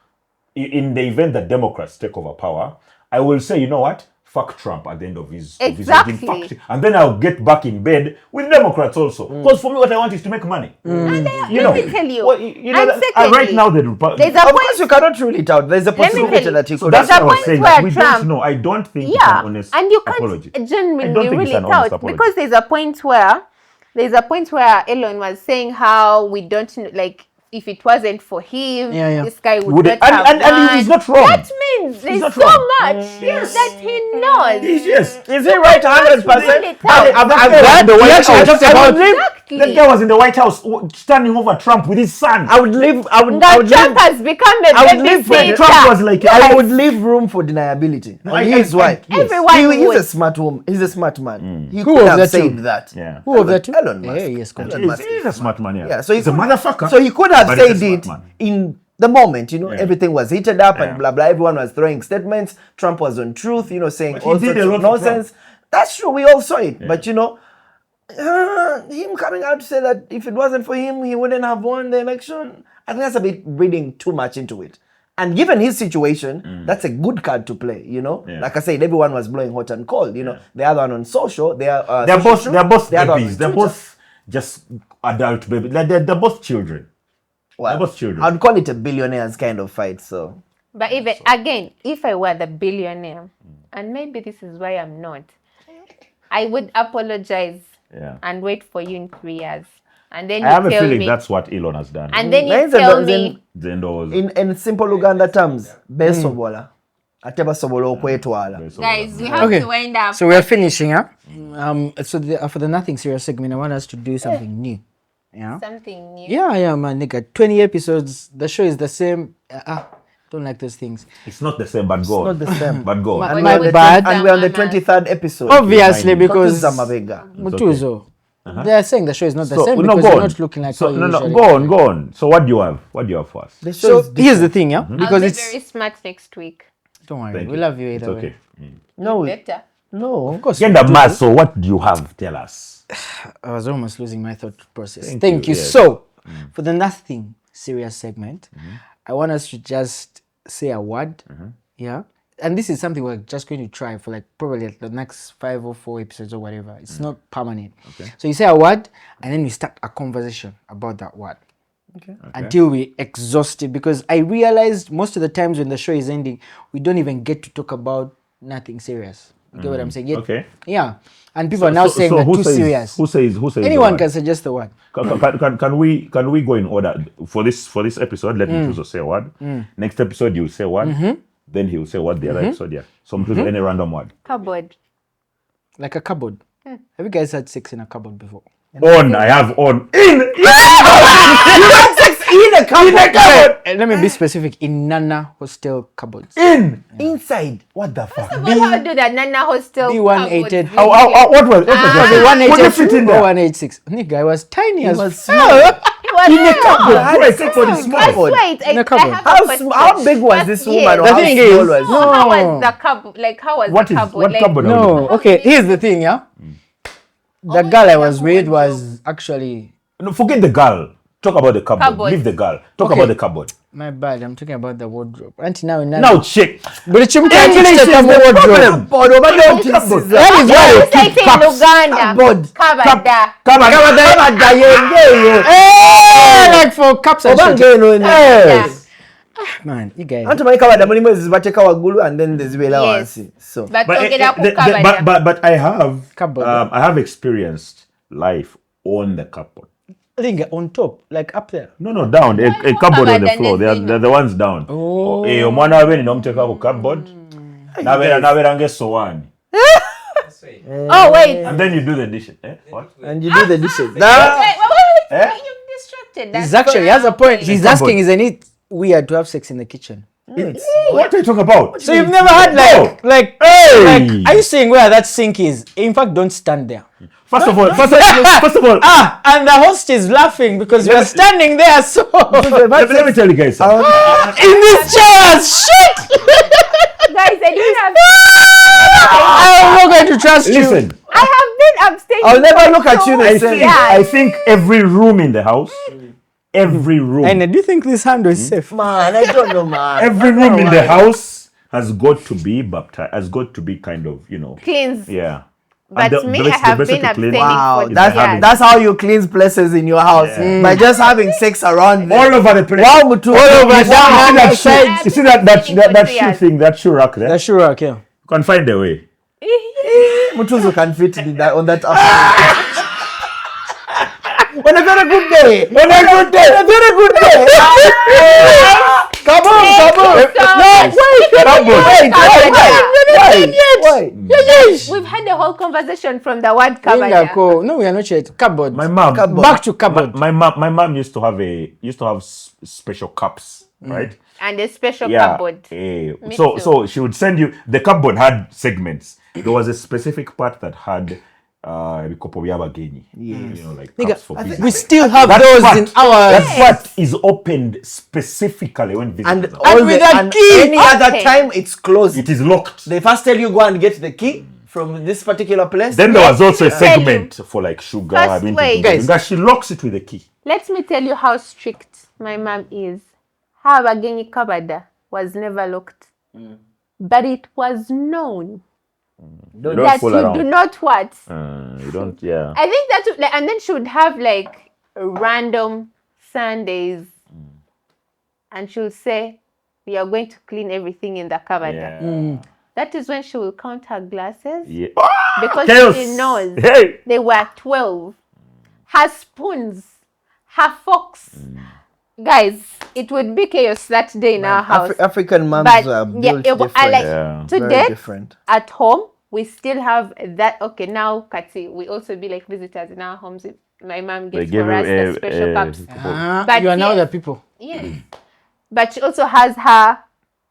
in the event that Democrats take over power, I will say, you know what? Fuck Trump at the end of his Exactly. regime. Fuck it. And then I'll get back in bed with Democrats also. Because for me, what I want is to make money. And You let know, me tell you. well, you know and that, secondly, right now the there's a Of point. course, you cannot rule it out. There's a Let me possibility tell you. that he So could. that's There's what a I was point saying. where That we Trump- don't know. I don't think it's Yeah, an honest and you apology. can't I genuinely don't think rule it's it an honest out apology. because there's a point where Elon was saying how we don't like if it wasn't for him, Yeah. this guy would Would not it- and- have and- and won. he's not wrong. That means there's not so wrong. much that he knows. Yes. Is he right 100%? It That guy was That in the we White actually House. talked about- Exactly. That guy was in the White House standing over Trump with his son. I would leave. I would Trump leave. has become a I would leave for babysitter. Trump was like, I would leave room for deniability. No, And I- he's right. yes. Everyone He's would. a smart woman. He's a smart man. He Who could of have the said two? that. Yeah. Who of that? Elon Musk. Yeah, yes, Elon continue. Musk. He's a smart man, yeah. Yeah, so he's a motherfucker. So he could have but he's a said smart it man. in the moment, everything was heated up Yeah. and blah blah. Everyone was throwing statements. Trump was on truth, saying But he all did sorts a lot of for nonsense. That's true. We all saw it. But him coming out to say that if it wasn't for him, he wouldn't have won the election. I think that's a bit reading too much into it. And given his situation, that's a good card to play. Yeah. Like I said, everyone was blowing hot and cold. The other one on social, They're social both truth, they're both the other one babies. on They're Twitter. both just adult babies. They're both children. Well, they're both children. I'd call it a billionaires kind of fight. So But even again, if I were the billionaire, and maybe this is why I'm not, I would apologize Yeah. and wait for you in 3 years, and then I have you a tell feeling me, that's what Elon has done. and then you Nice tell and me, Zendo was in simple Uganda terms, besobola ate basobola okwetwala. guys, we have Okay. to wind up. So we are finishing, huh? So for the nothing serious segment, I want us to do something new. Yeah. Something new. Yeah, man, nigga. 20 episodes. The show is the same. Don't like those things. It's not the same, but God. not the same. But God. Ma- When my you were bad. And we're on the Mama. 23rd episode. Obviously, because Kotuza mabega. Mutuzo. They are saying the show is not the same no, because go you're on. not looking like So how you no, usually go look. on. So what do you have? What do you have for us? The show So is different. here's the thing, yeah, I'll because be it's very smart next week. don't worry, Thank we you. love you It's either okay. way. No, Better. no. Of course, Gender we do. mass. So what do you have? Tell us. I was almost losing my thought process. Thank Thank you, you. yes. So, for the nothing serious segment, I want us to just say a word. Yeah. And this is something we're just going to try for like probably the next 5 or 4 episodes or whatever. It's not permanent. Okay. So you say a word and then we start a conversation about that word. Until we exhaust it, because I realized most of the times when the show is ending, we don't even get to talk about nothing serious. You get what I'm saying? Okay. Yeah. And people are now saying so that who too says, serious. Who says? the Anyone word? can suggest the word. Can we go in order for this episode? Let Mtuzo say a word. Next episode you say one. Then he will say what the other episode. Yeah. So Mtuzo, any random word. Cupboard. Like a cupboard. Have you guys had sex in a cupboard before? On. I have on. In a cupboard. Let me be specific. In Nana hostel cupboards. Inside. What the fuck? First of all, how do the Nana hostel B188. cupboard What was The your 186 fit in there? or 186. Nigga, I was tiny as was fuck. It was In a cupboard. I had Bro, a sex cupboard in is a small. cupboard. Wait, In a I cupboard. have a How, question. how big was this Yes. woman? Or The how thing small is- was No, how No. was the cupboard? Like, how was What the is cupboard? what like, cupboard? No, okay, here's the thing, yeah. The girl I was with was actually No, forget the girl. Talk about the cupboard. Cupboard. Leave the girl. Talk Okay. about the cupboard. my bad. I'm talking about the wardrobe. Until now, Now check. but it's English is the wardrobe. problem. Cupboard. Over there, That this is is That is Yeah, why you you say keep it in cups. Uganda. Cupboard. Cupboard. Like for cups and shit. Yes. Man, you guys. Anti my cupboard mulimu ezibateka waggulu and then thezibeera Yes. wansi. So But But, togera ku cupboard. but I have Cupboard. I have experienced life on the cupboard. I think on top, like up there. No, down. A cupboard on cupboard the and floor. then They're the ones down. Oh. Omwana wabeeni n'omuteeka ku cupboard. Nabeera ng'essowaani. That's right. Oh, wait. And then you do the dishes. What? and you do the dishes. Wait. Eh? You've distracted. That's He's actually he has a point. He's Cupboard. asking, isn't it weird to have sex in the kitchen? What are you talking about? So you've never had like Hey! are you saying where that sink is? In fact, don't stand there. First of all, And the host is laughing because you're standing there. So let me tell you guys something. in these chairs, shit! Guys, I didn't have. I'm not going to trust you. Listen, I have been abstaining. I'll never look at you the I same. think, Yeah. I think every room in the house, every room, And do you think this handle is safe? Man, I don't know, man. every room in the house has got to be baptized, has got to be kind of, Cleans. yeah. But And me, the I best- have the best been way to clean- abstaining Wow, for that's- years. that's how you cleanse places in your house by just having sex around them. All over the place. Wow, Mutu. All over You see that outside. shoe- you see that For shoe years. thing, that shoe rack there? That's sure, okay. You can find a way. Mutuzo can fit in that on that. On a very good day. On a good day. On a very good day. Come on. Why? We've had a whole conversation from the word cupboard. No, we are not yet. Cupboard. My mom. Back to cupboard. My mom used to have special cups, right? And a special cupboard. So she would send you. The cupboard had segments. There was a specific part that had ibikopo by'abagenyi. Yes. You know, like cups for business. We still have That those part- in ours. That part is opened specifically when And visitors are. all with the, a and key. any other time it's closed. It is locked. They first tell you go and get the key from this particular place. Then there was also a tell you. segment for like sugar. First having to wait. do that. Guys. Because she locks it with a key. Let me tell you how strict my mom is. Her Abagenyi cupboard was never locked. But it was known You that fool you around. do not what? You don't. Yeah. I think that's like, and then she would have like random Sundays, and she would say, "We are going to clean everything in the cupboard." Yeah. That is when she will count her glasses Yeah. because Chaos. she knows Hey. they were 12. Her spoons, her forks. Guys, it would be chaos that day in our house. African moms But are built I different. like Yeah. to Very date different. at home. We still have that. Okay, now Kati, we also be like visitors in our homes. My mom gets give for us you the special cups. But You are now yes. the people. Yes. But she also has her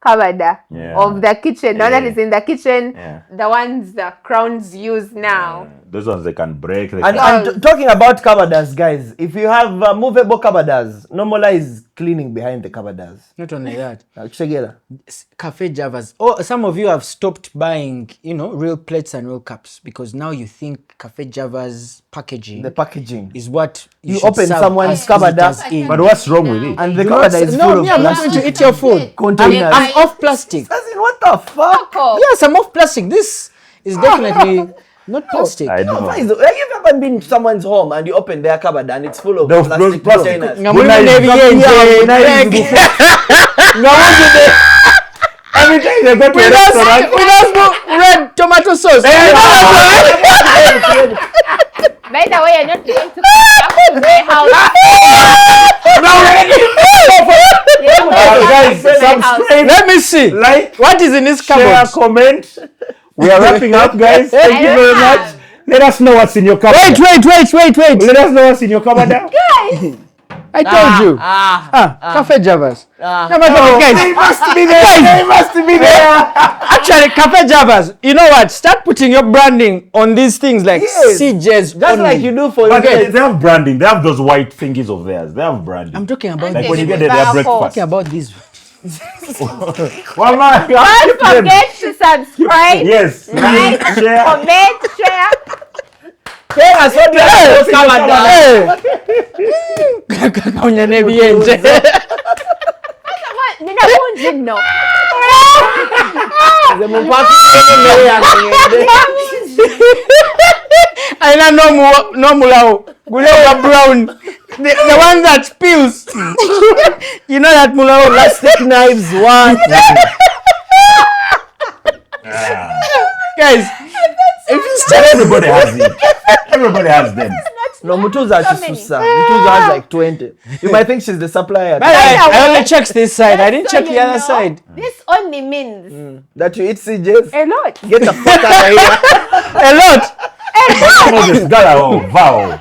cupboard Yeah. of the kitchen. Now that is in the kitchen, Yeah. the ones the crowns use now. Those ones they can break. They And, can, and talking about cupboards, guys, if you have movable cupboards, normalize cleaning behind the cupboards. Not only that. Together. Cafe javas. Oh, some of you have stopped buying, real plates and real cups because now you think cafe javas packaging The packaging. is what You should open serve someone's as cupboard visitors up in. but what's wrong with it? And the Do cupboard not is say- full no, of me, I'm not plastic going to eat your food. containers. I'm off plastic. As in, what the fuck? Oh, Yes, I'm off plastic. This is definitely not plastic. I No, know. fine. Like, if you haven't been to someone's home and you open their cupboard and it's full of Those plastic plastic. containers. Ngamuri nebiyenje, like- Every time they go to a With restaurant, us red tomato sauce. by the way, you're not going to come back to my house. You're not going guys, to my house. subscribe, Let me see. like, What is in this share, cupboard? comment. We are wrapping up, guys. Thank you very much. Let us know what's in your cupboard. Wait. Let us know what's in your cupboard. Guys, I told you. Cafe javas. No, but They guys, must be there. They must be there. actually, cafe javas. You know what? Start putting your branding on these things like Yes. CJs. Just only. like you do for But your they have branding. They have those white thingies of theirs. They have branding. I'm talking about. like Okay, when you this get is their our breakfast. Talking about these. Well, man, you have don't to keep them. forget to subscribe, Yes. like, Share. comment, share. Tell us what you have in your cupboard. Kaunya nebiyenje. Nina kunzi no. The mupaki ngene Aina no mulao. Guleo brown. The one that spills. You know that mulao. plastic knives, one. Guys, if you start. Everybody has it. Everybody has them. No, Mutuza So many. Chisusa. Mutuza has like 20. You might think she's the supplier. I only checked this side. I didn't So check the you other know, side. This only means That you eat CJs. a lot. Get the fuck out of here. A lot. Moses, Gala, oh, vow.